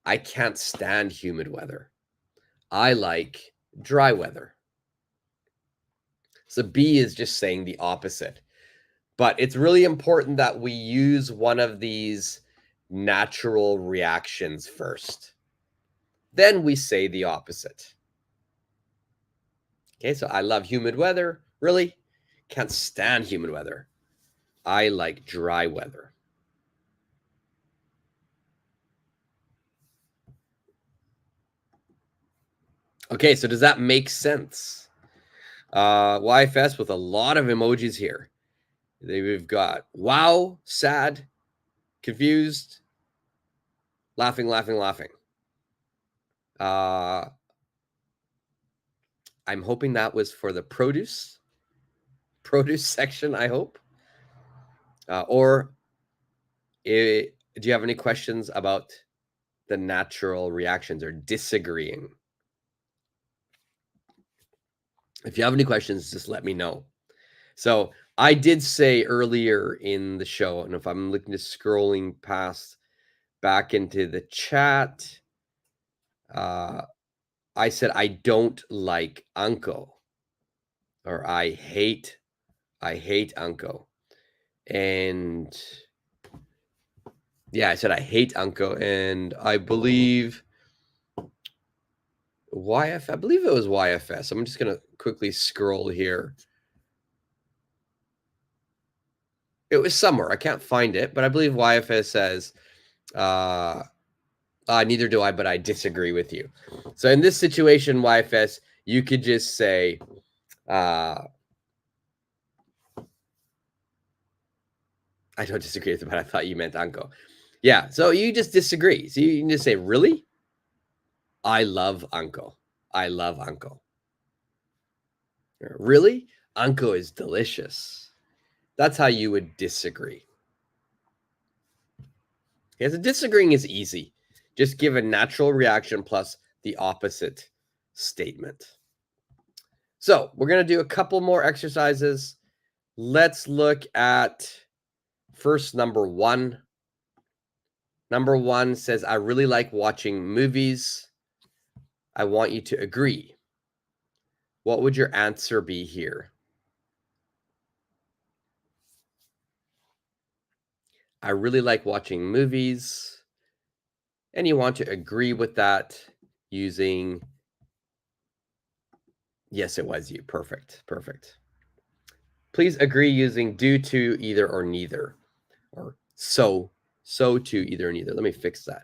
I can't stand humid weather. I like dry weather. So B is just saying the opposite. But it's really important that we use one of these natural reactions first. Then we say the opposite. Okay, so I love humid weather. Really? Can't stand humid weather. I like dry weather. Okay, so does that make sense? YFS with a lot of emojis here. We've got wow, sad, confused, laughing, laughing, laughing. I'm hoping that was for the produce section, I hope. Or do you have any questions about the natural reactions or disagreeing? If you have any questions, just let me know. So I did say earlier in the show, and if I'm looking at scrolling past back into the chat, I said I don't like Anko, or I hate Anko. And Yeah, I said I hate Anko, and I believe I believe it was YFS. I'm just going to quickly scroll here. It was somewhere. I can't find it, but I believe YFS says, neither do I, but I disagree with you. So in this situation, YFS, you could just say, I don't disagree with it, but I thought you meant Anko. Yeah, so you just disagree. So you can just say, really? I love Anko. I love Anko. Really? Anko is delicious. That's how you would disagree. Okay, so disagreeing is easy. Just give a natural reaction plus the opposite statement. So we're going to do a couple more exercises. Let's look at first number 1. Number 1 says, I really like watching movies. I want you to agree. What would your answer be here? I really like watching movies. And you want to agree with that using, yes, it was you. Perfect. Perfect. Please agree using due to, either, or neither, or so to, either, or neither. Let me fix that.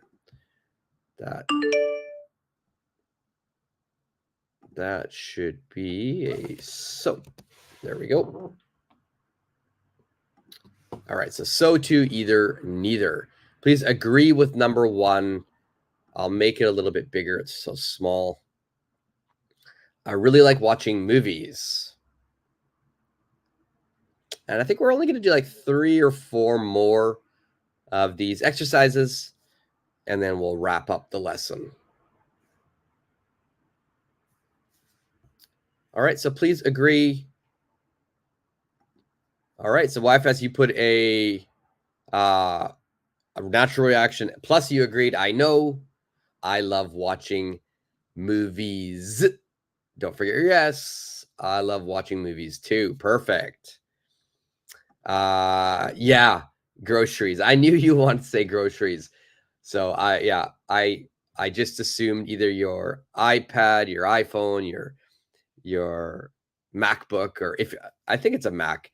That should be a so. There we go. All right, so to, either, neither. Please agree with number 1. I'll make it a little bit bigger. It's so small. I really like watching movies. And I think we're only going to do like 3 or 4 more of these exercises, and then we'll wrap up the lesson. All right, so please agree. All right, so YFS, you put a natural reaction, plus you agreed, I know, I love watching movies. Don't forget your yes. I love watching movies too. Perfect. Yeah, groceries. I knew you wanted to say groceries. So I just assumed either your iPad, your iPhone, your MacBook, or if I think it's a Mac,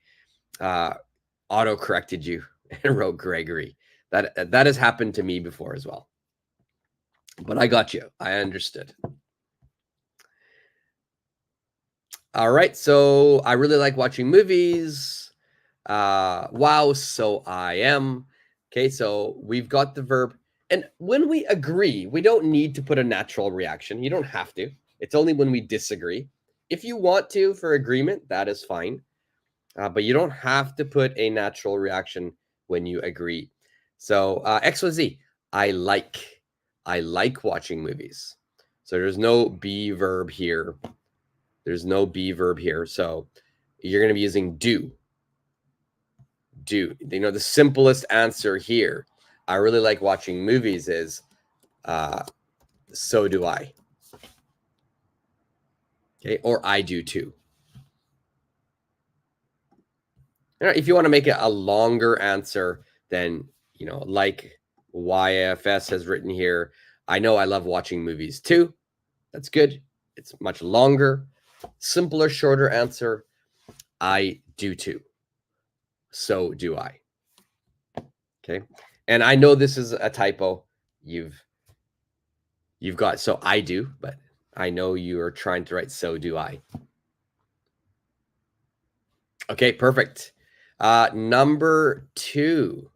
auto corrected you and wrote Gregory. That has happened to me before as well. But I got you. I understood. All right. So I really like watching movies. Wow. So I am. Okay. So we've got the verb. And when we agree, we don't need to put a natural reaction. You don't have to. It's only when we disagree. If you want to for agreement, that is fine. But you don't have to put a natural reaction when you agree. So X, Y, Z. I like watching movies. So there's no be verb here. There's no be verb here. So you're going to be using do. Do. You know, the simplest answer here, I really like watching movies, is so do I. Okay, or I do too. If you want to make it a longer answer, then, you know, like YFS has written here, I know I love watching movies too. That's good. It's much longer, simpler, shorter answer. I do too. So do I. Okay. And I know this is a typo. You've got so I do, but I know you are trying to write so do I. Okay, perfect. Number 2.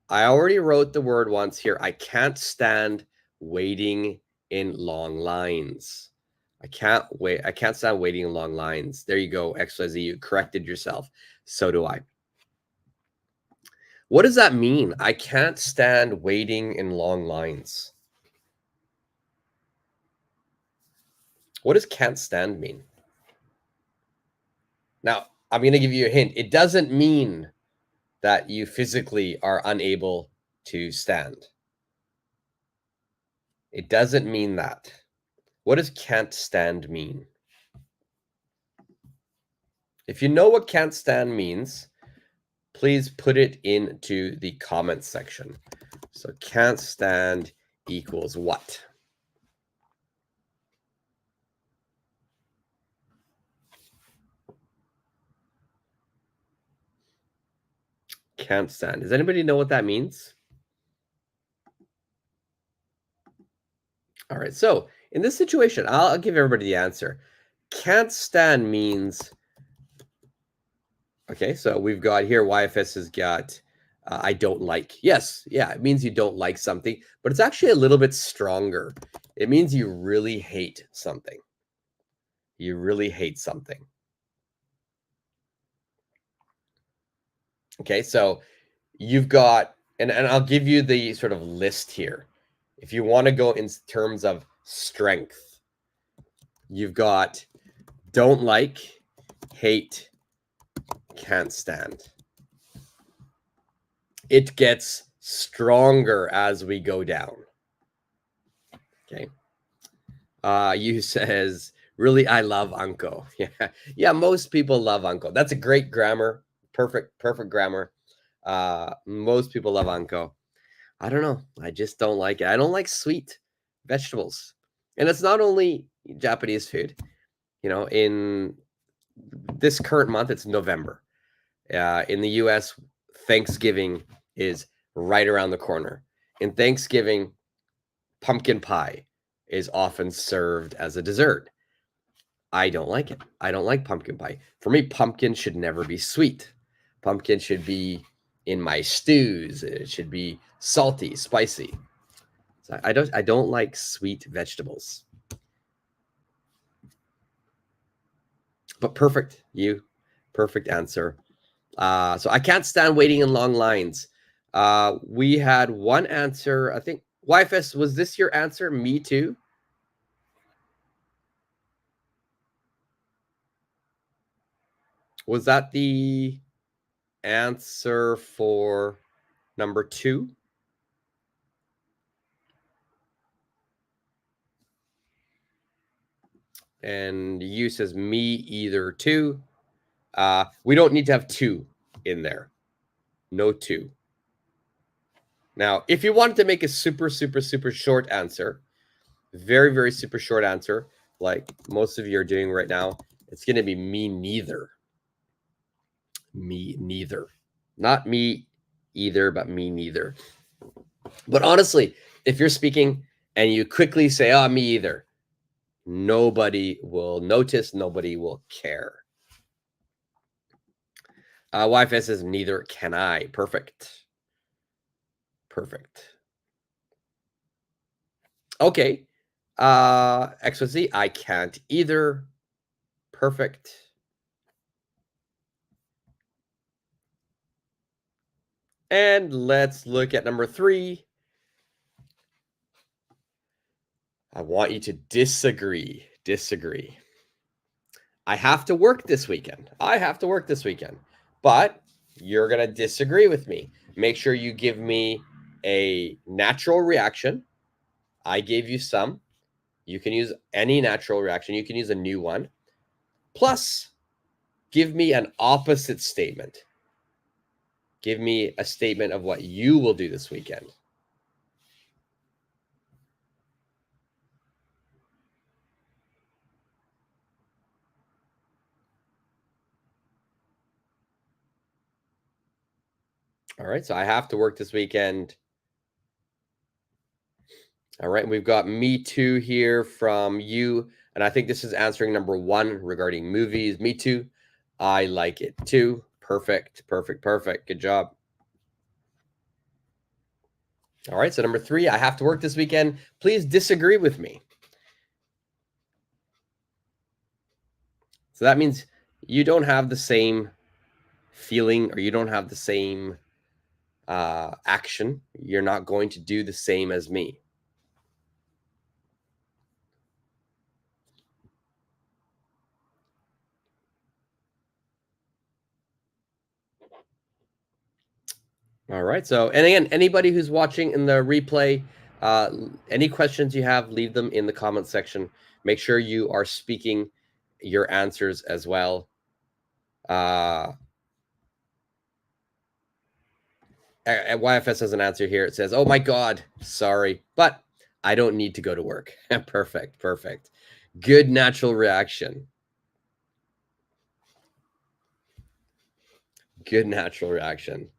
I already wrote the word once here. I can't stand waiting in long lines. I can't wait. I can't stand waiting in long lines. There you go, XYZ. You corrected yourself. So do I. What does that mean? I can't stand waiting in long lines. What does can't stand mean? Now, I'm going to give you a hint. It doesn't mean that you physically are unable to stand. It doesn't mean that. What does can't stand mean? If you know what can't stand means, please put it into the comments section. So can't stand equals what? Can't stand. Does anybody know what that means? All right. So in this situation, I'll give everybody the answer. Can't stand means, okay, so we've got here, YFS has got, I don't like. Yes, yeah, it means you don't like something, but it's actually a little bit stronger. It means you really hate something. You really hate something. Okay, so you've got, and I'll give you the sort of list here. If you want to go in terms of strength, you've got don't like, hate, can't stand. It gets stronger as we go down. Okay. You says, really, I love Uncle. Yeah, yeah. Most people love Uncle. That's a great grammar. Perfect grammar. Most people love Uncle. I don't know. I just don't like it. I don't like sweet vegetables. And it's not only Japanese food. You know, in this current month, it's November. In the US, Thanksgiving is right around the corner. In Thanksgiving, pumpkin pie is often served as a dessert. I don't like it. I don't like pumpkin pie. For me, pumpkin should never be sweet. Pumpkin should be in my stews. It should be salty, spicy. So I don't like sweet vegetables. But perfect, perfect answer. So I can't stand waiting in long lines. We had one answer. I think YFS, was this your answer? Me too. Was that the answer for number 2? And you says me either too. We don't need to have 2 in there. No 2. Now, if you wanted to make a super short answer, very, very super short answer, like most of you are doing right now, it's going to be me neither. Me neither. Not me either, but me neither. But honestly, if you're speaking and you quickly say, oh, me either, nobody will notice. Nobody will care. YFS says, neither can I. Perfect. Perfect. Okay. XYZ, I can't either. Perfect. And let's look at number 3. I want you to disagree. Disagree. I have to work this weekend. But you're going to disagree with me. Make sure you give me a natural reaction. I gave you some. You can use any natural reaction. You can use a new one. Plus, give me an opposite statement. Give me a statement of what you will do this weekend. All right, so I have to work this weekend. All right, we've got me too here from you. And I think this is answering number 1 regarding movies. Me too. I like it too. Perfect. Good job. All right, so number 3, I have to work this weekend. Please disagree with me. So that means you don't have the same feeling, or you don't have the same action. You're not going to do the same as me. All right. So, and again, anybody who's watching in the replay, any questions you have, leave them in the comment section. Make sure you are speaking your answers as well. YFS has an answer here. It says, "Oh my God, sorry, but I don't need to go to work." Perfect, perfect. Good natural reaction. Good natural reaction.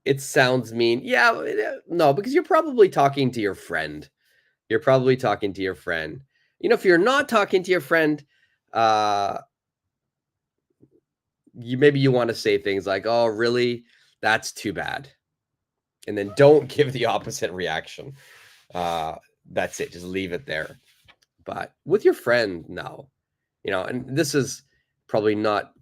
It sounds mean. Yeah, no, because you're probably talking to your friend. You're probably talking to your friend. You know, if you're not talking to your friend, maybe you want to say things like, "Oh, really? That's too bad," and then don't give the opposite reaction. That's it. Just leave it there. But with your friend, no. You know, and this is probably not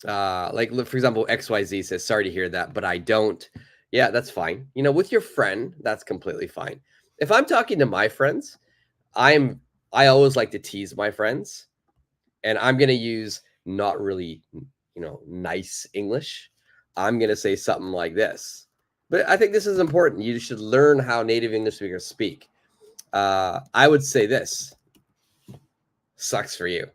like, for example, XYZ says, "Sorry to hear that, but I don't." Yeah, that's fine. You know, with your friend, that's completely fine. If I'm talking to my friends, I always like to tease my friends, and I'm going to use not really, nice English. I'm going to say something like this. But I think this is important. You should learn how native English speakers speak. I would say this: "Sucks for you."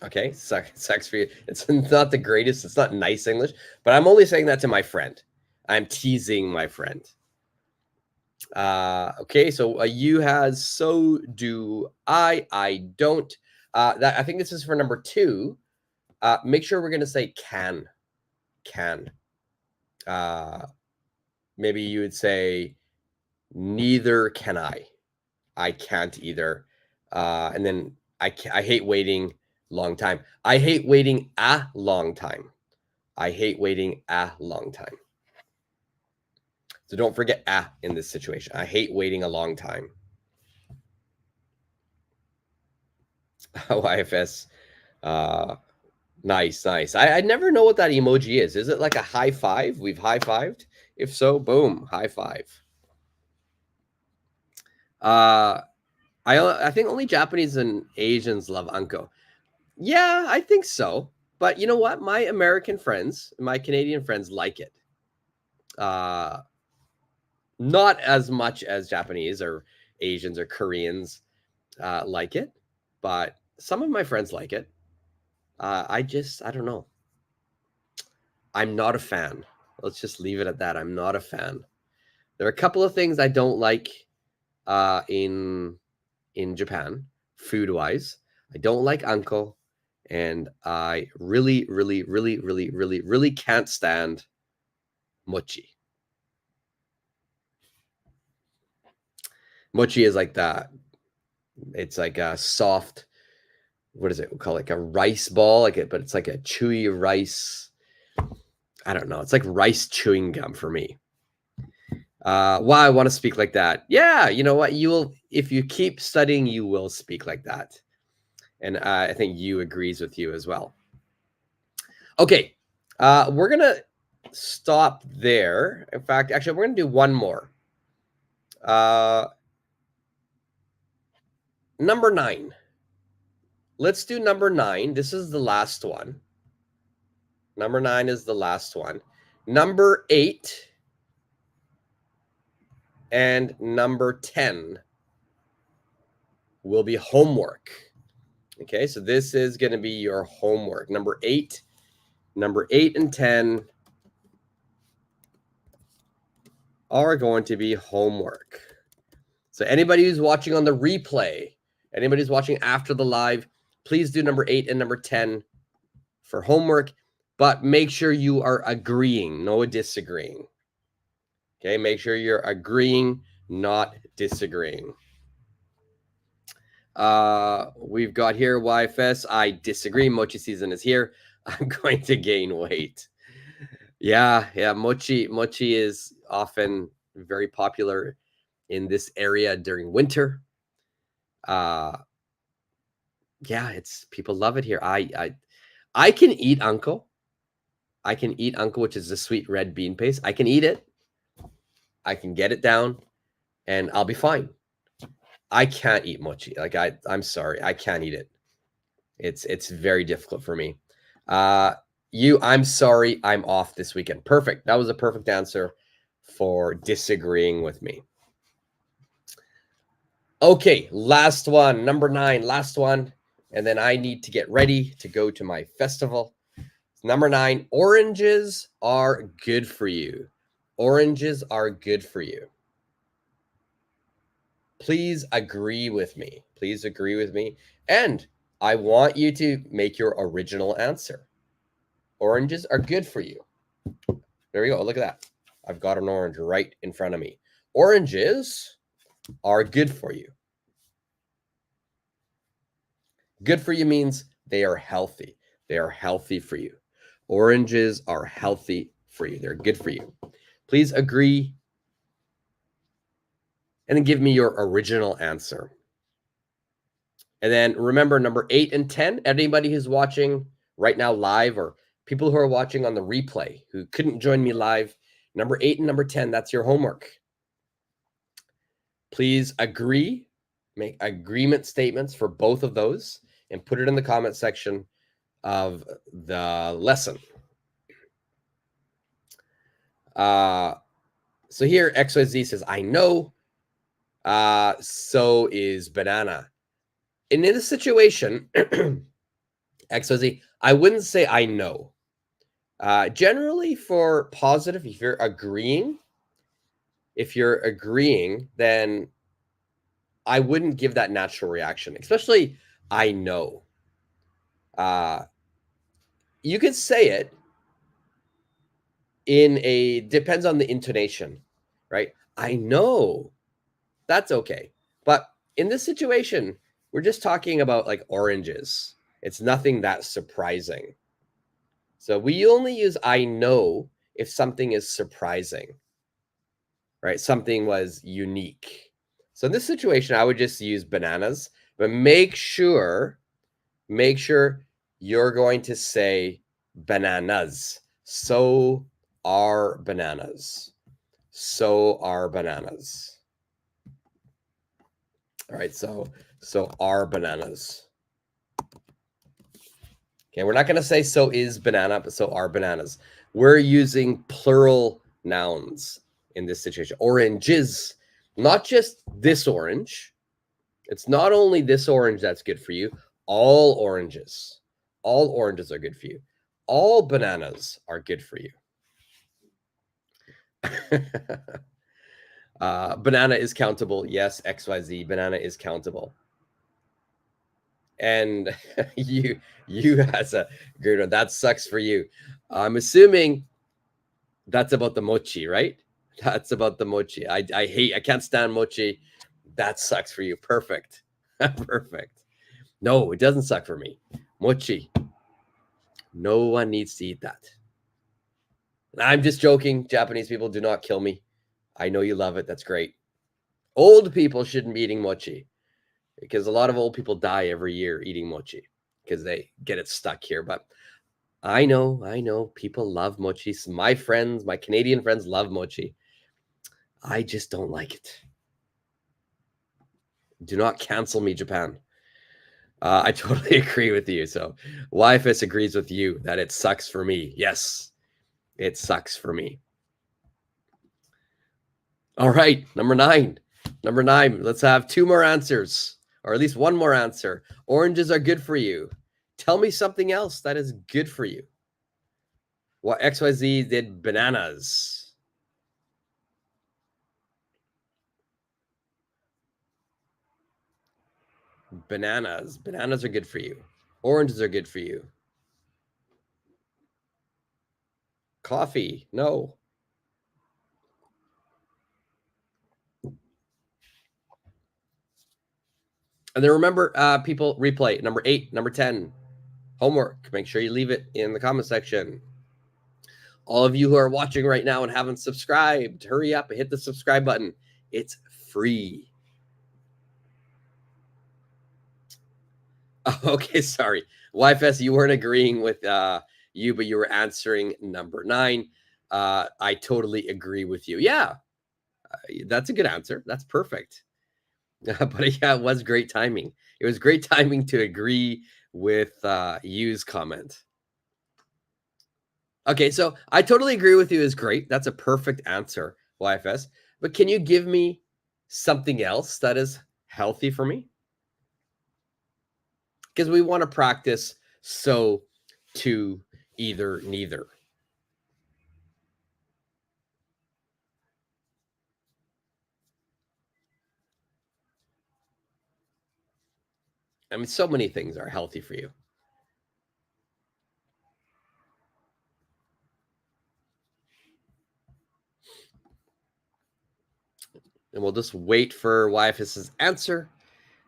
Okay, sucks for you. It's not the greatest. It's not nice English, but I'm only saying that to my friend. I'm teasing my friend. Okay, so you has, so do I don't. That I think this is for number 2. Make sure we're gonna say can. Maybe you would say neither can I. I can't either. And then I hate waiting long time. I hate waiting a long time. I hate waiting a long time. So don't forget "a" in this situation. I hate waiting a long time. YFS. Nice. I never know what that emoji is. Is it like a high five? We've high-fived? If so, boom, high five. I think only Japanese and Asians love Anko. Yeah, I think so. But you know what? My American friends, my Canadian friends like it. Not as much as Japanese or Asians or Koreans like it, but some of my friends like it. I don't know. I'm not a fan. Let's just leave it at that. I'm not a fan. There are a couple of things I don't like in Japan, food wise. I don't like anko, and I really, really, really, really, really, really can't stand mochi. Mochi is like that. It's like a soft. What is it? We'll call it like a rice ball, but it's like a chewy rice. I don't know. It's like rice chewing gum for me. Why I want to speak like that? Yeah, you know what? You will, if you keep studying, you will speak like that. And I think you agrees with you as well. Okay, we're gonna stop there. In fact, actually, we're gonna do one more. Number 9. Let's do number 9. This is the last one. Number 9 is the last one. Number 8 and number 10 will be homework. Okay, so this is going to be your homework. Number 8 and 10 are going to be homework. So anybody who's watching on the replay, anybody who's watching after the live, please do number 8 and number 10 for homework, but make sure you are agreeing, no disagreeing. Okay, make sure you're agreeing, not disagreeing. We've got here YFS. I disagree. Mochi season is here. I'm going to gain weight. Yeah. Mochi is often very popular in this area during winter. Yeah, it's people love it here. I can eat anko. I can eat anko, which is the sweet red bean paste. I can eat it. I can get it down, and I'll be fine. I can't eat mochi. I'm sorry, I can't eat it. It's very difficult for me. I'm sorry, I'm off this weekend. Perfect. That was a perfect answer for disagreeing with me. Okay, last one, number 9, last one. And then I need to get ready to go to my festival. Number 9, oranges are good for you. Oranges are good for you. Please agree with me. Please agree with me. And I want you to make your original answer. Oranges are good for you. There we go. Look at that. I've got an orange right in front of me. Oranges are good for you. Good for you means they are healthy. They are healthy for you. Oranges are healthy for you. They're good for you. Please agree and then give me your original answer. And then remember number 8 and 10, anybody who's watching right now live or people who are watching on the replay who couldn't join me live, number 8 and number 10, that's your homework. Please agree, make agreement statements for both of those and put it in the comment section of the lesson. So here XYZ says, I know, so is banana. And in this situation, XYZ, I wouldn't say I know. Generally for positive, if you're agreeing, then I wouldn't give that natural reaction, especially I know. You could say it depends on the intonation, right? I know. That's okay. But in this situation, we're just talking about like oranges. It's nothing that surprising. So we only use I know if something is surprising, right? Something was unique. So in this situation, I would just use bananas, but make sure you're going to say bananas. So are bananas. So are bananas. All right, so are bananas. Okay, we're not going to say so is banana, but so are bananas. We're using plural nouns in this situation. Oranges, not just this orange. It's not only this orange that's good for you. All oranges. All oranges are good for you. All bananas are good for you. Banana is countable. Yes, XYZ. Banana is countable. And you has a great one. That sucks for you. I'm assuming that's about the mochi, right? That's about the mochi. I can't stand mochi. That sucks for you. Perfect. Perfect. No, it doesn't suck for me. Mochi. No one needs to eat that. I'm just joking. Japanese people, do not kill me. I know you love it. That's great. Old people shouldn't be eating mochi because a lot of old people die every year eating mochi because they get it stuck here. But I know people love mochi. So my friends, my Canadian friends love mochi. I just don't like it. Do not cancel me, Japan. I totally agree with you. So YFS agrees with you that it sucks for me. Yes, it sucks for me. All right, number 9. Number 9, let's have 2 more answers, or at least 1 more answer. Oranges are good for you. Tell me something else that is good for you. What XYZ did bananas. Bananas. Bananas are good for you. Oranges are good for you. Coffee. No. And then remember, people, replay. Number 8, number 10. Homework. Make sure you leave it in the comment section. All of you who are watching right now and haven't subscribed, hurry up and hit the subscribe button. It's free. Okay, sorry. YFS, you weren't agreeing with you, but you were answering number 9. I totally agree with you. Yeah, that's a good answer. That's perfect. But yeah, it was great timing. It was great timing to agree with Yu's comment. Okay, so I totally agree with you is great. That's a perfect answer, YFS. But can you give me something else that is healthy for me? Because we want to practice so to either neither. I mean, so many things are healthy for you. And we'll just wait for YFS's answer.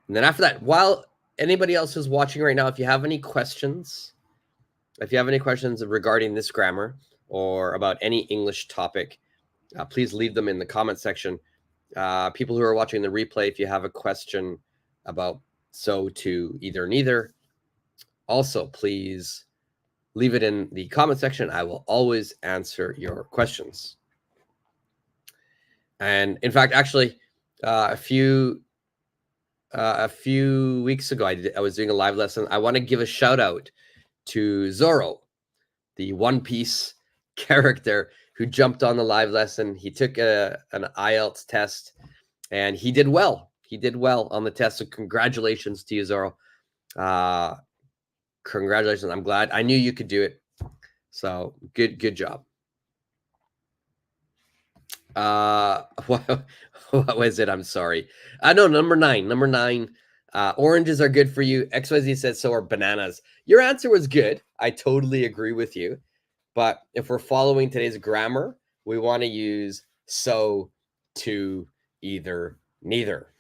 And then after that, while anybody else who's watching right now, if you have any questions regarding this grammar or about any English topic, please leave them in the comment section. People who are watching the replay, if you have a question about so to either neither, also please leave it in the comment section. I will always answer your questions. And in fact, actually, a few weeks ago, I was doing a live lesson. I want to give a shout out to Zoro, the One Piece character who jumped on the live lesson. He took an IELTS test and he did well. He did well on the test. So congratulations to you, Zoro. Congratulations. I'm glad. I knew you could do it. So good job. What was it? I'm sorry. No, number nine. Oranges are good for you. XYZ says so are bananas. Your answer was good. I totally agree with you. But if we're following today's grammar, we want to use so to either neither.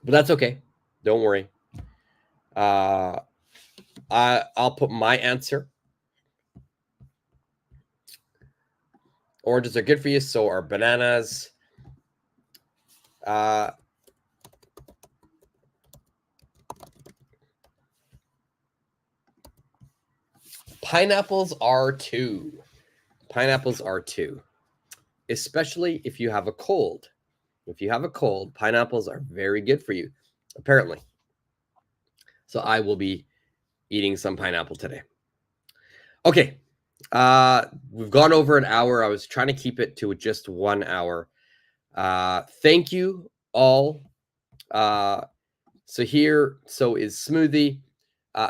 But that's okay. Don't worry. I'll put my answer. Oranges are good for you. So are bananas. Pineapples are too. Pineapples are too. Especially if you have a cold. If you have a cold, pineapples are very good for you, apparently. So I will be eating some pineapple today. Okay. We've gone over an hour. I was trying to keep it to just 1 hour. Thank you all. So is smoothie.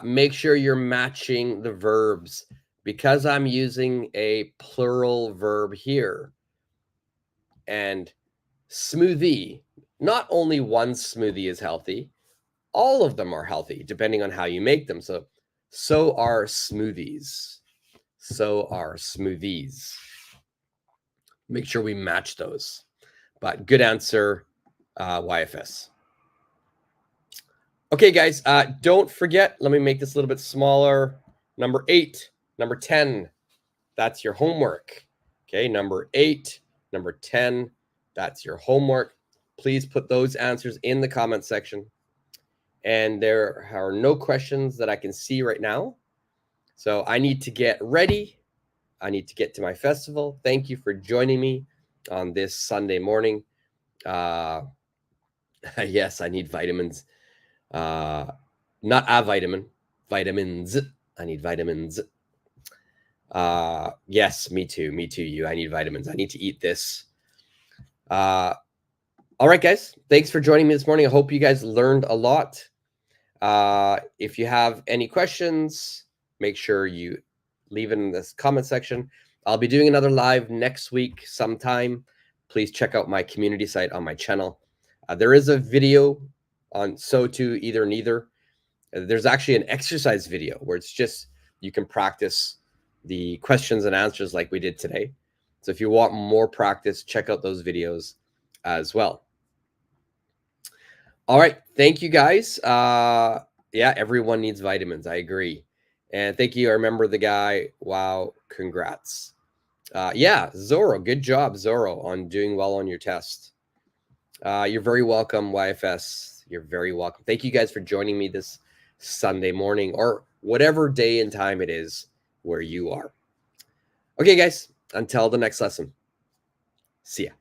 Make sure you're matching the verbs because I'm using a plural verb here. And smoothie, not only one smoothie is healthy, all of them are healthy depending on how you make them. So are smoothies. So are smoothies. Make sure we match those. But good answer, YFS. Okay, guys, don't forget, let me make this a little bit smaller. Number 8, number 10, that's your homework. Okay, number 8, number 10, that's your homework. Please put those answers in the comment section. And there are no questions that I can see right now. So I need to get ready. I need to get to my festival. Thank you for joining me on this Sunday morning. Yes, I need vitamins. Not a vitamin, vitamins. I need vitamins. Yes, me too. You. I need vitamins. I need to eat this. All right, guys. Thanks for joining me this morning. I hope you guys learned a lot. If you have any questions, make sure you leave it in this comment section. I'll be doing another live next week sometime. Please check out my community site on my channel. There is a video on so to either neither. There's actually an exercise video where it's just you can practice the questions and answers like we did today. So if you want more practice, check out those videos as well. All right. Thank you, guys. Yeah, everyone needs vitamins. I agree. And thank you. I remember the guy. Wow. Congrats. Yeah, Zoro. Good job, Zoro, on doing well on your test. You're very welcome, YFS. You're very welcome. Thank you guys for joining me this Sunday morning or whatever day and time it is where you are. Okay, guys. Until the next lesson. See ya.